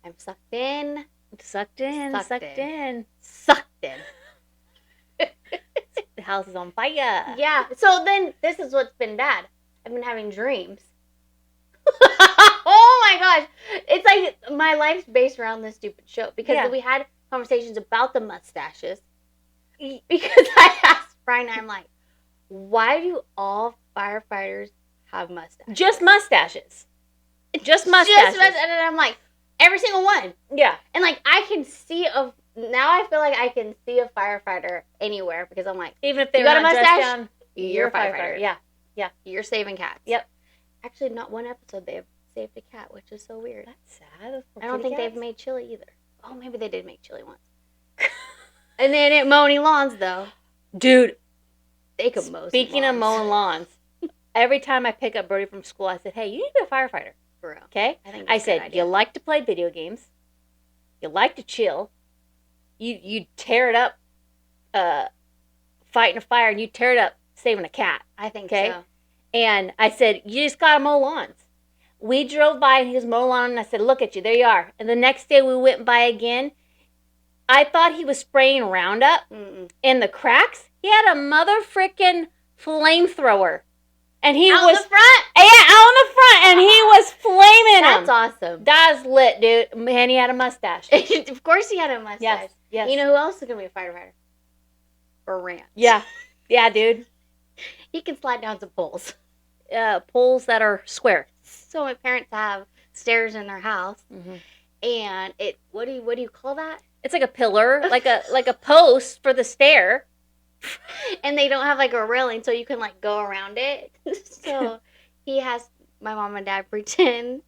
I'm sucked in. Sucked in. Sucked Sucked in. Sucked in. The house is on fire. Yeah. So then, this is what's been bad. I've been having dreams. Oh my gosh. It's like my life's based around this stupid show. Because Yeah. we had conversations about the mustaches. Because I asked Brian, I'm like, why do all firefighters have mustaches? Just mustaches. Just mustaches. And I'm like, every single one. Yeah. And like, I can see now I feel like I can see a firefighter anywhere because I'm like, Even if they You got a not dressed mustache? down, you're a firefighter. Yeah. You're saving cats. Yep. Actually, not one episode they have saved a cat, which is so weird. That's sad. Those poor I don't kitty think they've cats. made chili either. Oh, maybe they did make chili once. And then at Mowing Lawns, though, Dude, they could mow some speaking of lawns. mowing lawns, every time I pick up Brody from school, I said, hey, you need to be a firefighter. For real. Okay? I think I that's a good said, idea. you like to play video games. You like to chill. You tear it up fighting a fire, and you tear it up saving a cat. I think Okay. so. And I said, you just got to mow lawns. We drove by and he was mowing lawn, and I said, look at you, there you are. And the next day we went by again. I thought he was spraying Roundup Mm-mm. in the cracks. He had a mother frickin' flamethrower. And he Out was, the front. yeah, out in the front, and he was flaming That's him. awesome. That was lit, dude. And he had a mustache. Of course he had a mustache. Yes, yes. You know who else is going to be a firefighter? Brant. Yeah, yeah, dude. He can slide down some poles. Poles that are square. So my parents have stairs in their house, Mm-hmm. and what do you call that? It's like a pillar, like a post for the stair. And they don't have like a railing, so you can like go around it. So he has my mom and dad pretend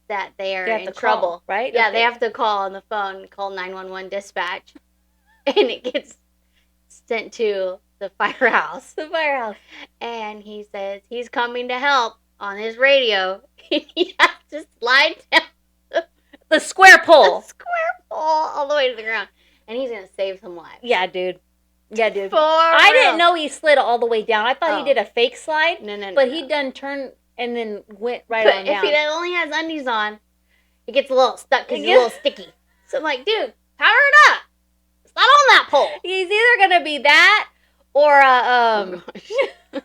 that they are They have in to trouble, call, right? Yeah, Okay. they have to call on the phone, call 911 dispatch, and it gets sent to the firehouse. The firehouse. And he says he's coming to help on his radio. He has to slide down The square the pole. square pole all the way to the ground, and he's gonna save some lives. Yeah, dude. Yeah, dude. For I real. didn't know he slid all the way down. I thought Oh. he did a fake slide, No, but no. he done turned and then went right But on if down. he only has undies on, it gets a little stuck because It it's a little sticky. So I'm like, dude, power it up. It's not on that pole. He's either gonna be that or a Oh, gosh.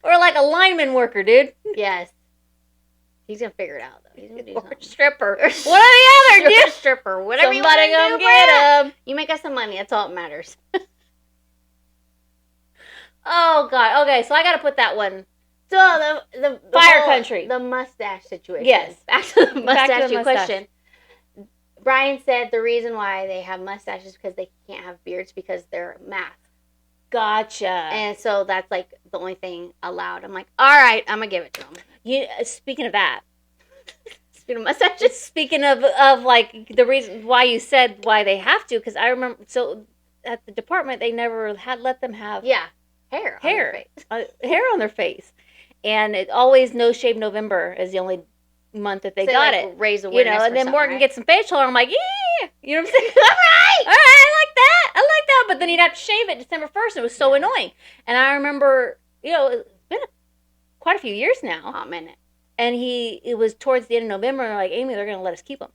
or like a lineman worker, dude, Yes. He's gonna figure it out though. He's gonna do or something. stripper. One or the other, dude. Stripper, whatever you Somebody want to come do, get Brad. him. You make us some money. That's all that matters. Oh god. Okay, so I gotta put that one So the Fire whole, country. the mustache situation. Yes. Back to the Back to the mustache question. Brian said the reason why they have mustaches is because they can't have beards because they're math. Gotcha. And so that's like the only thing allowed. I'm like, all right, I'm gonna give it to them. Speaking of that, Speaking of mustaches, speaking of like the reason why you said why they have to, because I remember so at the department they never had let them have hair on their face. hair on their face, and it always No Shave November is the only month that they So got like, it. raise awareness, and then Morgan gets some facial hair. I'm like, yeah, you know what I'm saying? all right, I like that. But then he'd have to shave it December 1st. It was so annoying. And I remember, it's been quite a few years now. Oh, minute. And it was towards the end of November, and like, Amy, they're going to let us keep them.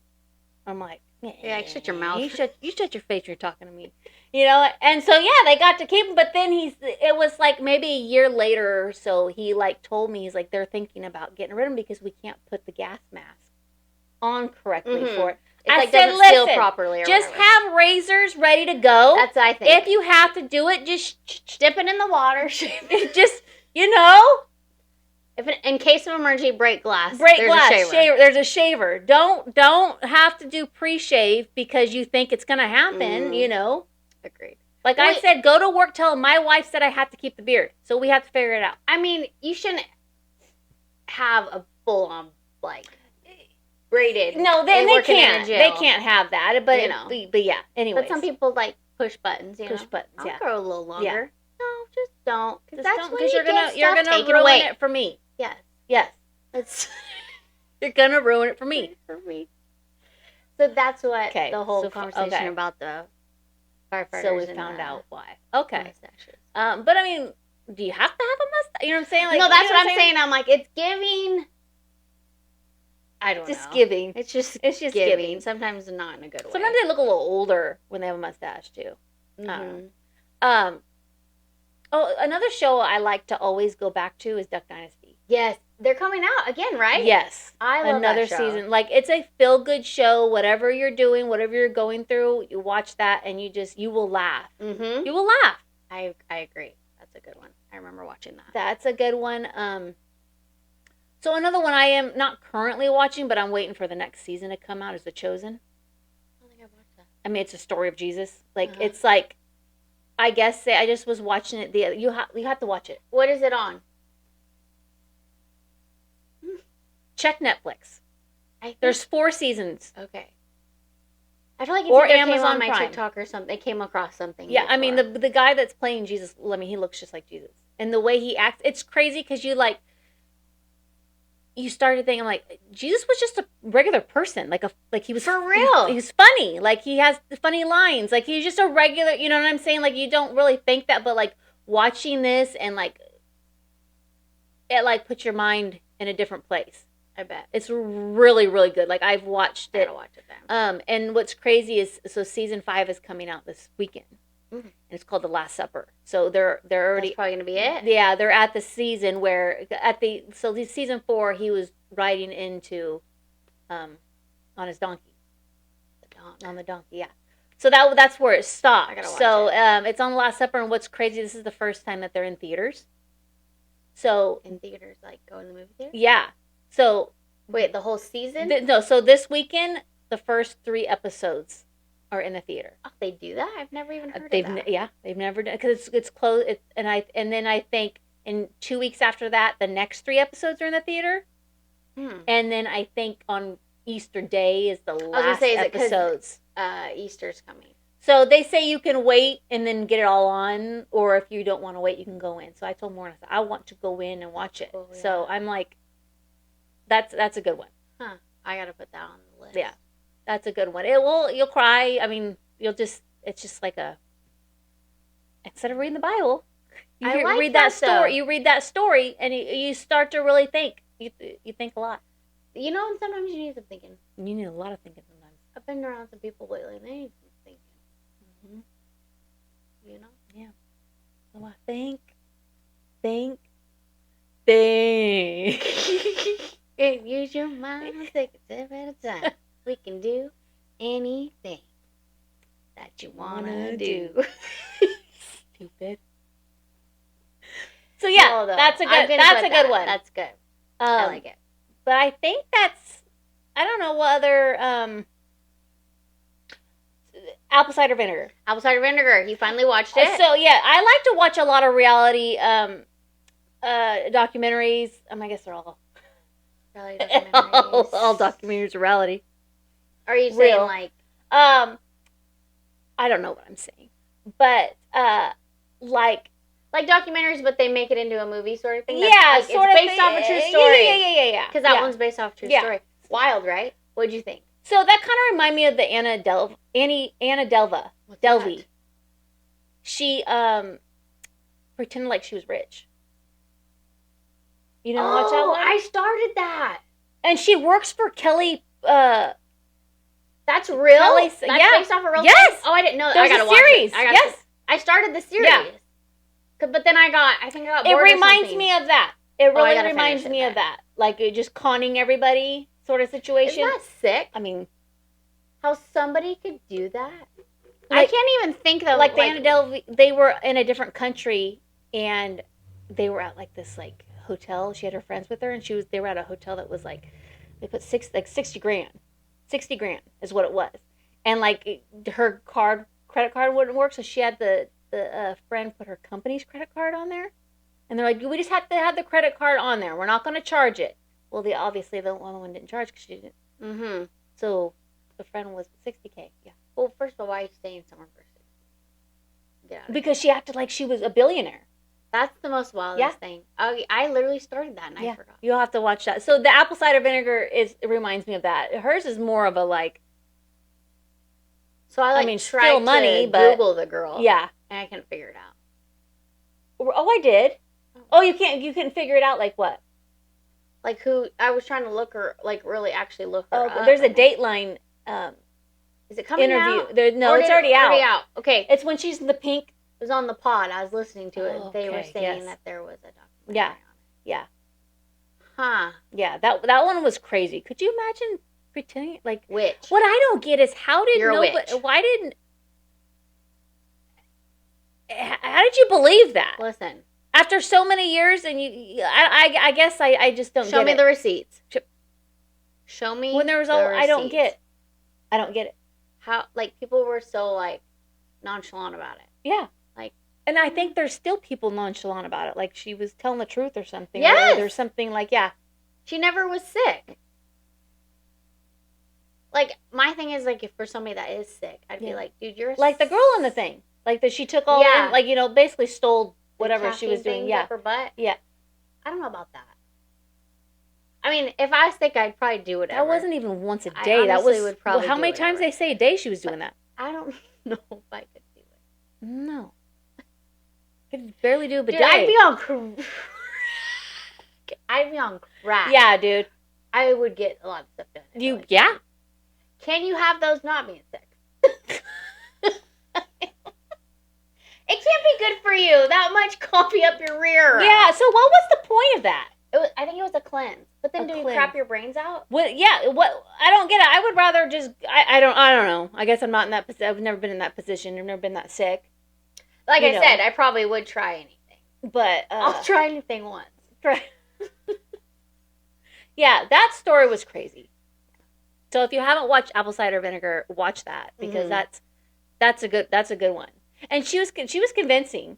I'm like, yeah, shut your mouth. You shut your face when you're talking to me. And so, yeah, they got to keep them. But then it was like maybe a year later or so, he like told me, he's like, they're thinking about getting rid of them because we can't put the gas mask on correctly for it. It doesn't seal properly or just whatever. have razors ready to go. That's what I think. If you have to do it, just dip it in the water. just, If in case of emergency, break glass. There's a shaver. Don't have to do pre-shave because you think it's going to happen, Agreed. Like I said, go to work, tell them my wife said I have to keep the beard. So we have to figure it out. I mean, you shouldn't have a full-on, like, braided. No, they can't. They can't have that. But, but yeah, anyway. But some people, like, push buttons, Push buttons, I'll grow a little longer. Yeah. No, just don't. Because you're gonna ruin it for me. Yes. You're gonna ruin it for me. So that's what the whole conversation about the firefighters. So we found out why. Okay. But I mean, do you have to have a mustache? You know what I'm saying? Like, no, that's what I'm saying. I'm like, it's giving. I don't know. Just giving. It's just giving. Sometimes not in a good way. Sometimes they look a little older when they have a mustache too. Mm-hmm. Another show I like to always go back to is Duck Dynasty. Yes, they're coming out again, right? Yes, I love another that show. season. Like, it's a feel good show. Whatever you're doing, whatever you're going through, you watch that and you will laugh. Mm-hmm. You will laugh. I agree. That's a good one. I remember watching that. That's a good one. So another one I am not currently watching, but I'm waiting for the next season to come out is The Chosen. I don't think I've watched that. I mean, it's a story of Jesus. Like, it's like, I guess I just was watching it. You have to watch it. What is it on? Check Netflix. There's 4 seasons. Okay. I feel like or either Amazon came on my Prime. TikTok or something. They came across something. Yeah, before. I mean the guy that's playing Jesus. I mean, he looks just like Jesus, and the way he acts, it's crazy because you started thinking like Jesus was just a regular person, like he was for real. He's funny, like he has funny lines, like he's just a regular. You know what I'm saying? Like you don't really think that, but like watching this and like it like puts your mind in a different place. I bet it's really, really good. Like I've watched it. I gotta watch it then. And what's crazy is season 5 is coming out this weekend, and it's called The Last Supper. So they're already. That's probably gonna be it. Yeah, they're at the season where season 4 he was riding into, on his donkey. On the donkey, yeah. So that's where it stopped. I gotta watch it. It's on The Last Supper, and what's crazy, this is the first time that they're in theaters. So in theaters, like go in the movie theater. Yeah. So wait, the whole season? No. So this weekend, the first 3 episodes are in the theater. Oh, they do that? I've never even heard of that. Yeah, they've never done because it's closed. And then I think in 2 weeks after that, the next 3 episodes are in the theater. And then I think on Easter Day is the last episodes. Easter's coming. So they say you can wait and then get it all on, or if you don't want to wait, you can go in. So I told Morgan, I want to go in and watch it. Oh, yeah. So I'm like, that's a good one. Huh. I gotta put that on the list. Yeah, that's a good one. You'll cry. I mean, it's just like instead of reading the Bible, you read that story. You read that story, and you start to really think. You think a lot. You know, and sometimes you need some thinking. You need a lot of thinking sometimes. I've been around some people lately, and they need some thinking. Mm-hmm. You know? Yeah. So I think. Use your mind, take a step at a time. We can do anything that you wanna do. Stupid. So yeah, No, though. that's a I've good. been That's with a good that. one. That's good. I like it. But I think that's. I don't know what other. Apple cider vinegar. Apple cider vinegar. You finally watched it. So yeah, I like to watch a lot of reality documentaries. I guess they're all Reality documentaries. all documentaries are reality. Are you saying Real. like? I don't know what I'm saying, but like documentaries, but they make it into a movie sort of thing. Yeah, Like, sort it's of based off a true story. Yeah. Because that one's based off a true story. Wild, right? What'd you think? So that kind of reminded me of the Anna Delva. What's Delvey. that? She pretended like she was rich. You didn't watch that one? I started that. And she works for Kelly. That's real. That's based off a real. Yes. Thing? Oh, I didn't know. There's I gotta a series. Watch it. Yes. I started the series. Yeah. But then I think I got It bored. reminds me of that. It I really gotta reminds finish it me of then. that. Like just conning everybody sort of situation. Isn't that sick? I mean, How somebody could do that? I Like- can't even think of like the Anna Delvey, they were in a different country and they were at like this like hotel. She had her friends with her and they were at a hotel that was like they put 60 grand. 60 grand is what it was. And like her credit card wouldn't work, so she had the friend put her company's credit card on there. And they're like, we just have to have the credit card on there. We're not going to charge it. Well, obviously the one didn't charge because she didn't. Mm-hmm. So the friend was $60K. Yeah. Well, first of all, why are you staying somewhere for 60? Yeah. Because she acted like she was a billionaire. That's the most wildest Yeah. thing. I literally started that and I forgot. You'll have to watch that. So the apple cider vinegar it reminds me of that. Hers is more of a like. So I mean, tried still to money, but- Google the girl. Yeah. And I couldn't figure it out. Oh, I did. Oh, you couldn't figure it out like what? Like who? I was trying to look her, like really actually look her up. There's a and- Dateline Is it coming interview. out? No, Or it's did already it- out. Already out. Okay. It's when she's in the pink. It was on the pod. I was listening to it. Oh, They were okay, saying yes. that there was a documentary Yeah. on it. Yeah. Huh. Yeah, that one was crazy. Could you imagine pretending like Witch. what I don't get is how did You're a nobody witch. why didn't how did you believe that? Listen. After so many years and I guess I just don't Show get me it. the receipts. Sh- Show me When there was the all I don't receipts. get. I don't get it. How, like, people were so, like, nonchalant about it. Yeah. Like- and I think there's still people nonchalant about it. Like she was telling the truth or something. Yes! Or there's something like, yeah. She never was sick. Like, my thing is, like, if for somebody that is sick, I'd be Yeah. like, dude, you're Like the girl on the thing. Like that she took all Yeah. in, like, basically stole whatever she was caffeine doing. things Yeah. up her butt. Yeah. I don't know about that. I mean, if I was sick, I'd probably do whatever. That wasn't even once a I day. That honestly was would probably how do many times whatever. they say a day she was doing that? I don't know if I could do it. No. Could barely do a Dude, bidet. I'd be on I'd be on crack. Yeah, dude. I would get a lot of stuff done. I feel like. Yeah. Can you have those not being sick? It can't be good for you. That much coffee up your rear. Yeah, so what was the point of that? I think it was a cleanse. But then A do you cleanse. crap your brains out? What I don't get it. I would rather just I don't know. I guess I'm not in that position. I've never been in that position. I've never been that sick. Like You I know. said, I probably would try anything. But I'll try anything once. Yeah, that story was crazy. So if you haven't watched Apple Cider Vinegar, watch that because Mhm. that's a good one. And she was convincing.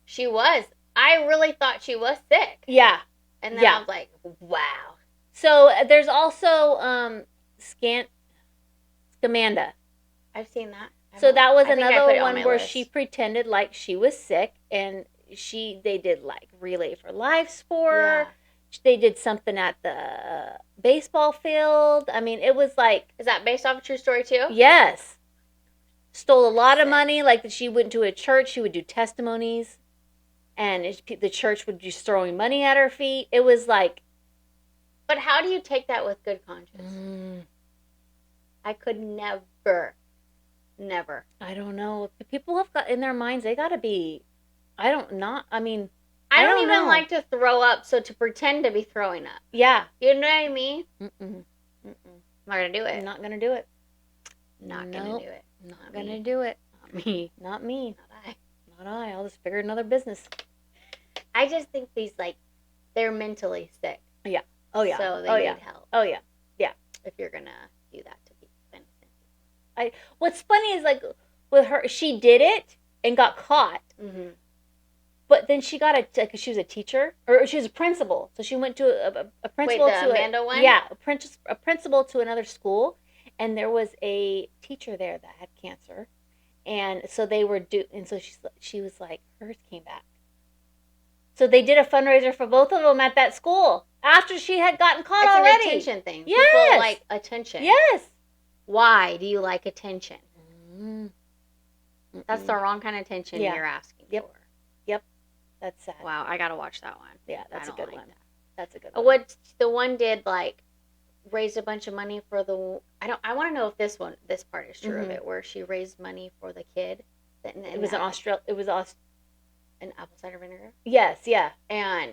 She was. I really thought she was sick. Yeah. And then Yeah. I was like, wow. So there's also Scamanda. I've seen that. So that was I think I put another it on one my where list. she pretended like she was sick and they did like Relay for Life for her. Yeah. They did something at the baseball field. I mean, it was like, Is that based off a true story too? yes. Stole a lot of Sick. money. Like she went to a church, she would do testimonies, and the church would just throwing money at her feet. It was like, But how do you take that with good conscience? I could never. I don't know. The people have got in their minds, they got to be, I don't even know. like to throw up, so to pretend to be throwing up. yeah. You know what I mean? Mm-mm. I'm not gonna do it. I'm not going to do it. Not Nope. gonna do it. Not Not going to me. do it. Not me. Not me. Not I. Not I. I'll just figure another business. I just think they're mentally sick. Oh yeah. So they need help. Oh yeah. If you're gonna do that to people, innocent. What's funny is like with her, she did it and got caught. Mm-hmm. But then she got because she was a teacher or she was a principal, so she went to a principal. Wait, the Amanda one? Yeah, a principal to another school, and there was a teacher there that had cancer, and so they were and so she was like hers came back. So they did a fundraiser for both of them at that school after she had gotten caught already. It's an attention thing. Yes. People like attention. Yes. Why do you like attention? Mm-hmm. That's the wrong kind of attention you're asking for. Yep. That's sad. Wow, I gotta watch that one. Yeah, that's a good one. That's a good one. What the one did raise a bunch of money for the I want to know if this part is true of it, where she raised money for the kid. It was an apple cider vinegar. Yes, yeah. And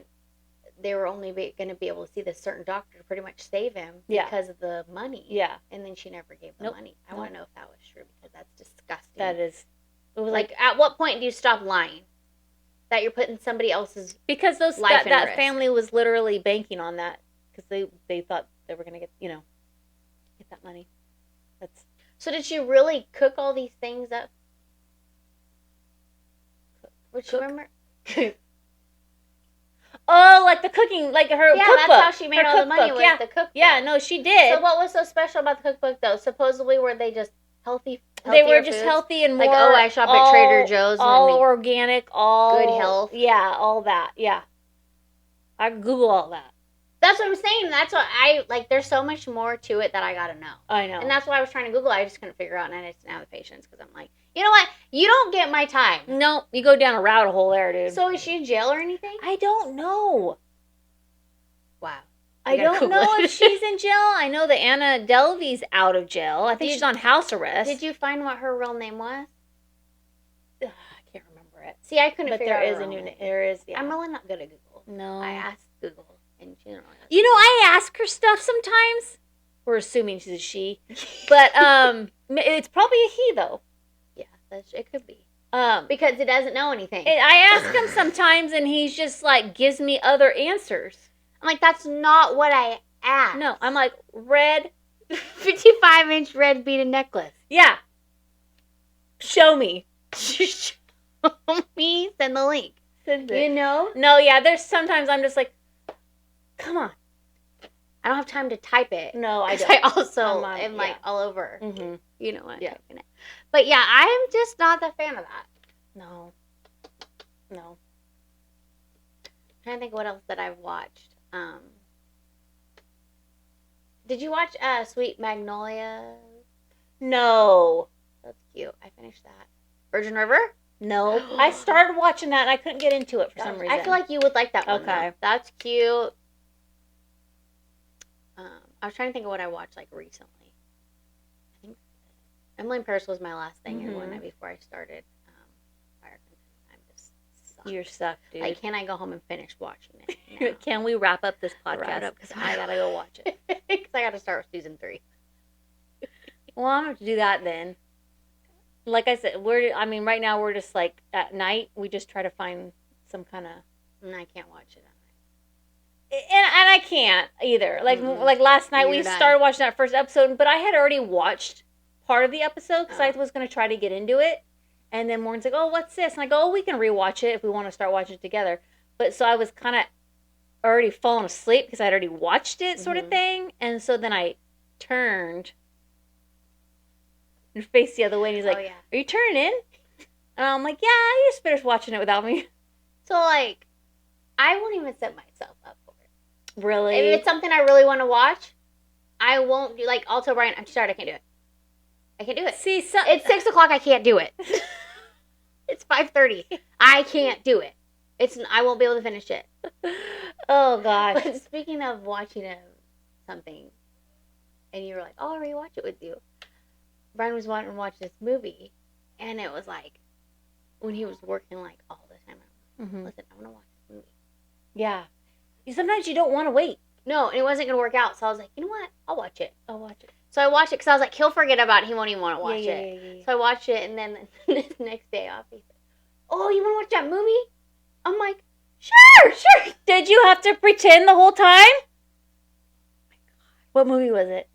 they were only going to be able to see this certain doctor to pretty much save him because of the money. Yeah. And then she never gave the money. I want to know if that was true, because that's disgusting. That is. It was at what point do you stop lying? That you're putting somebody else's because life that risk. Family was literally banking on that because they thought they were going to get that money. So did she really cook all these things up? Would you remember? Oh, like the cooking, like her cookbook. Yeah, that's how she made all the money, was the cookbook. Yeah, no, she did. So what was so special about the cookbook, though? Supposedly, were they just healthy? They were just healthy and more. I shop at Trader Joe's. All organic, all good health. Yeah, all that. Yeah, I Google all that. That's what I'm saying. That's what I like. There's so much more to it that I gotta know. I know, and that's what I was trying to Google. I just couldn't figure out, and I just didn't have the patience because I'm like, you know what? You don't get my time. No, you go down a rabbit hole there, dude. So is she in jail or anything? I don't know. Wow. I don't know if she's in jail. I know that Anna Delvey's out of jail. I think she's on house arrest. Did you find what her real name was? I can't remember it. See, I couldn't figure out. But there is a new name. There is. Yeah. I'm really not good at Google. No. I asked Google, and she don't know. You know, I ask her stuff sometimes. We're assuming she's a she, but it's probably a he though. Yeah, it could be. Because it doesn't know anything. I ask him sometimes, and he's just like gives me other answers. I'm like, that's not what I asked. No, I'm like, red 55-inch red beaded necklace. Yeah. Show me. Show me. Send the link. Send it. You know? No, yeah. There's sometimes I'm just like, come on. I don't have time to type it. No, I don't. I also am like all over. Mm-hmm. You know what? Yeah. Typing it. But yeah, I'm just not a fan of that. No. I'm trying to think what else that I've watched. Did you watch Sweet Magnolia? No. That's cute. I finished that. Virgin River? No. I started watching that and I couldn't get into it for some reason. I feel like you would like that one. Okay. Though. That's cute. I was trying to think of what I watched recently. I think Emily in Paris was my last thing, and one night before I started Fire Country. I'm just sucked. You're sucked, dude. Can I go home and finish watching it? Now? Can we wrap up this podcast? Because I gotta go watch it. Because I gotta start with season 3. Well, I'm gonna have to do that then. Like I said, right now we're just like at night. We just try to find some kind of. And I can't watch it. And I can't either. Like last night we started watching that first episode, but I had already watched part of the episode because I was going to try to get into it. And then Morgan's like, "Oh, what's this?" And I go, "Oh, we can rewatch it if we want to start watching it together." But so I was kind of already falling asleep because I'd already watched it, sort of thing. And so then I turned and faced the other way, and he's like, "Are you turning in?" And I'm like, "Yeah, you just finished watching it without me." So I won't even set myself up. Really? If it's something I really want to watch, I won't do I'll tell Brian, I'm sorry, I can't do it. I can't do it. See, it's 6 o'clock. I can't do it. It's 5:30. I can't do it. I won't be able to finish it. Oh gosh. But speaking of watching something, and you were like, "Oh, I'll rewatch it with you." Brian was wanting to watch this movie, and it was when he was working all the time. Listen, I want to watch this movie. Yeah. Sometimes you don't want to wait. No, and it wasn't going to work out. So I was like, you know what? I'll watch it. So I watched it because I was like, he'll forget about it. He won't even want to watch it. Yeah. So I watched it, and then the next day off, he said, "Oh, you want to watch that movie?" I'm like, Sure. Did you have to pretend the whole time? What movie was it?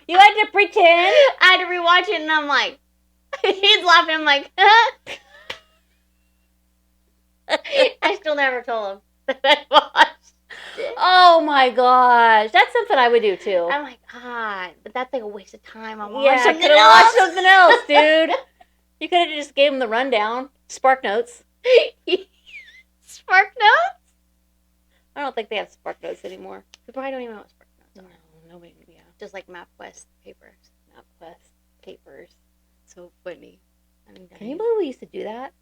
You had to pretend? I had to rewatch it, and I'm like, he's laughing. I'm like, I still never told him that I watched it. Oh my gosh. That's something I would do too. I'm like, God, but that's like a waste of time. I want Yeah, I something could have else. watched something else, dude. You could have just gave him the rundown. Spark Notes. Spark Notes? I don't think they have Spark Notes anymore. You probably don't even know what Spark Notes are. No, nobody. Yeah. Just like MapQuest papers. MapQuest papers. So funny. I mean, Can you believe we used to do that?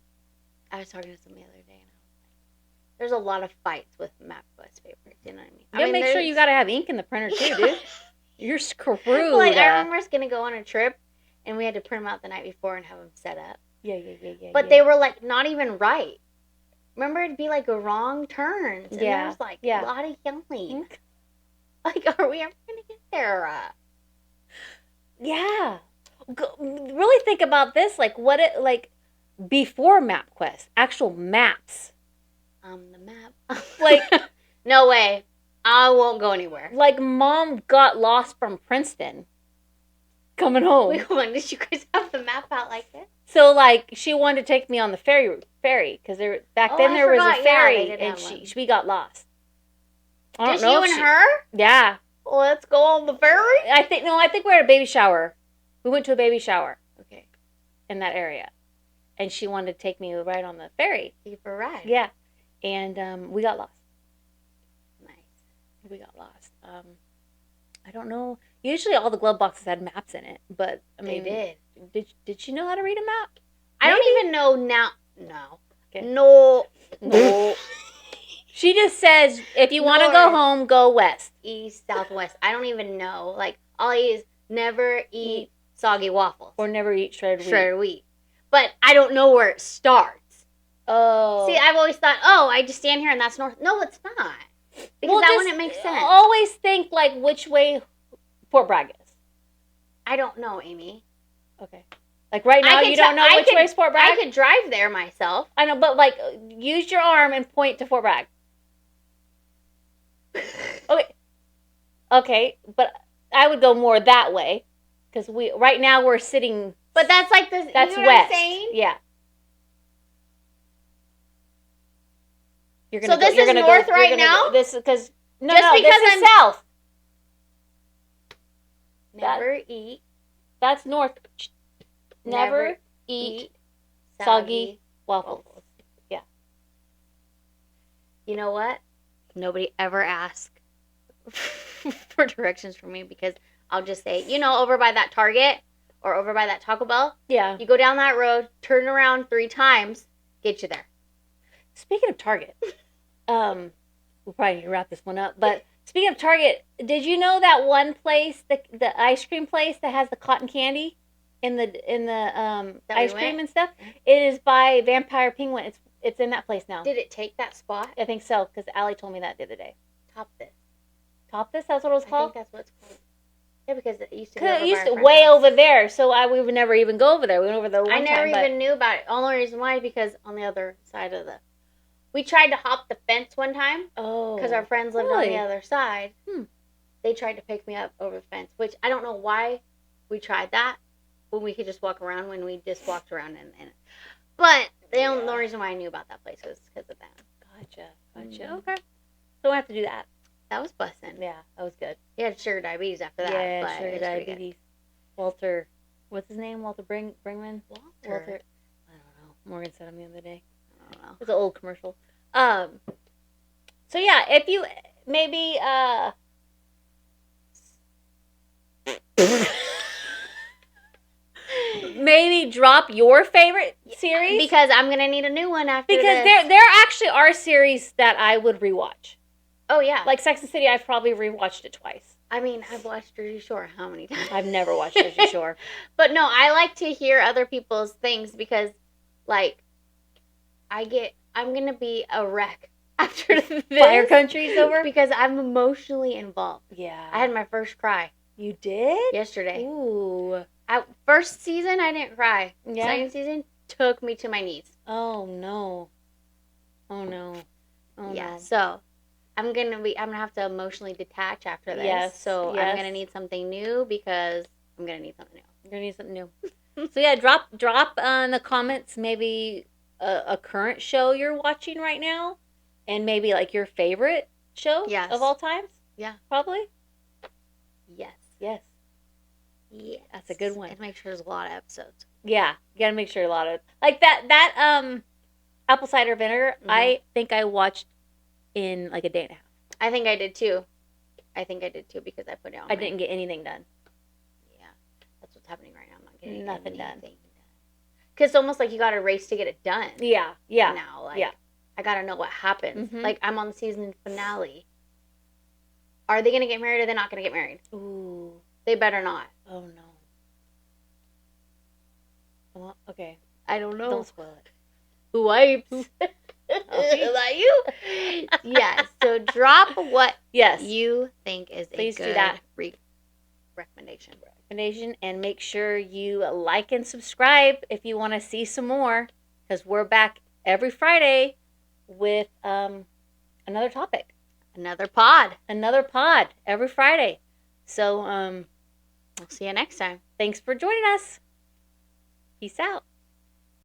I was talking to somebody the other day, and I was like, there's a lot of fights with MapQuest papers. You know what I mean? You gotta make sure you gotta have ink in the printer too, dude. You're screwed. Like, I remember us going to go on a trip, and we had to print them out the night before and have them set up. Yeah. But they were, like, not even right. Remember, it'd be, like, a wrong turns. And there was, like, a lot of yelling. Like, are we ever going to get there? Yeah. Really think about this. Like, what it, like, before MapQuest, actual maps. The map. Like, no way. I won't go anywhere. Like, Mom got lost from Princeton coming home. Wait, hold on. Did you guys have the map out like this? So, like, she wanted to take me on the ferry because back then there was a ferry, and we got lost. I don't know. Just you and her? Yeah. Let's go on the ferry? I think we're at a baby shower. We went to a baby shower. Okay. In that area. And she wanted to take me right on the ferry. Take you for a ride. Yeah. And we got lost. Nice. We got lost. I don't know. Usually all the glove boxes had maps in it, but I mean, they did. Did she know how to read a map? I don't even know now. No. Okay. No. She just says, if you want to go home, go west. East, southwest. I don't even know. Like, all I is never eat soggy waffles. Or never eat shredded wheat. But I don't know where it starts. Oh. See, I've always thought, I just stand here and that's north. No, it's not. Because that wouldn't make sense. Always think, like, which way Fort Bragg is. I don't know, Amy. Okay. Like, right now, you don't know which way is Fort Bragg? I could drive there myself. I know, but, like, use your arm and point to Fort Bragg. Okay, but I would go more that way. Because right now we're sitting... But that's like this... That's you know west. What I'm saying? Yeah. So this is north right now? This because this is south. Never eat. That's north. Never eat soggy waffles. Yeah. You know what? Nobody ever asked for directions from me because I'll just say, over by that Target or over by that Taco Bell. Yeah. You go down that road, turn around 3 times, get you there. Speaking of Target, we'll probably need to wrap this one up. But speaking of Target, did you know that one place, the ice cream place that has the cotton candy in the ice cream and stuff? It is by Vampire Penguin. It's in that place now. Did it take that spot? I think so, because Allie told me that the other day. Top This. Top This? That's what it was called? I think that's what it's called. Yeah, because it used to be way over there, so we would never even go over there. We went over there one time. I never even knew about it. Only reason why is because on the other side of we tried to hop the fence one time. Oh. Because our friends lived on the other side. They tried to pick me up over the fence, which I don't know why we tried that when we could just walk around when we just walked around But the only reason why I knew about that place was because of them. Gotcha. Okay. So we'll have to do that. That was bussin'. Yeah, that was good. He had sugar diabetes after that. Yeah, but sugar diabetes. Walter, what's his name? Walter Bringman? Walter. I don't know. Morgan said him the other day. I don't know. It's an old commercial. So yeah, if you maybe maybe drop your favorite series because I'm gonna need a new one after because this. there actually are series that I would rewatch. Oh yeah, like Sex and the City. I've probably rewatched it twice. I mean, I've watched Jersey Shore how many times? I've never watched Jersey Shore. But no, I like to hear other people's things because, like, I'm gonna be a wreck after this. Fire Country's over because I'm emotionally involved. Yeah, I had my first cry. You did? Yesterday. Ooh. First season, I didn't cry. Yeah. Second season took me to my knees. Oh no. Yeah. No. So I'm gonna have to emotionally detach after this. Yes, So I'm yes. gonna need something new because I'm gonna need something new. You're gonna need something new. So yeah, drop in the comments maybe a current show you're watching right now, and maybe like your favorite show Yes. of all times. Yeah. Probably. Yes. Yes. Yes. That's a good one. And make sure there's a lot of episodes. Yeah, you gotta make sure a lot of like that apple cider vinegar. Mhm. I think I watched in like a day and a half. I think I did too. Because I put it on. I didn't get anything done. Yeah, that's what's happening right now. I'm not getting Nothing done. Because it's almost like you got to race to get it done. Yeah. Yeah. Now, like, yeah. I got to know what happens. Mhm. Like, I'm on the season finale. Are they gonna get married or are they not gonna get married? Ooh. They better not. Oh no. Well, okay. I don't know. Don't spoil it. Wipes. Okay. Is that you? Yeah. So drop what Yes. you think is Please a do good that. recommendation. And make sure you like and subscribe if you want to see some more, because we're back every Friday with another topic, Another pod. every Friday. So We'll see you next time. thanks for joining us. Peace out.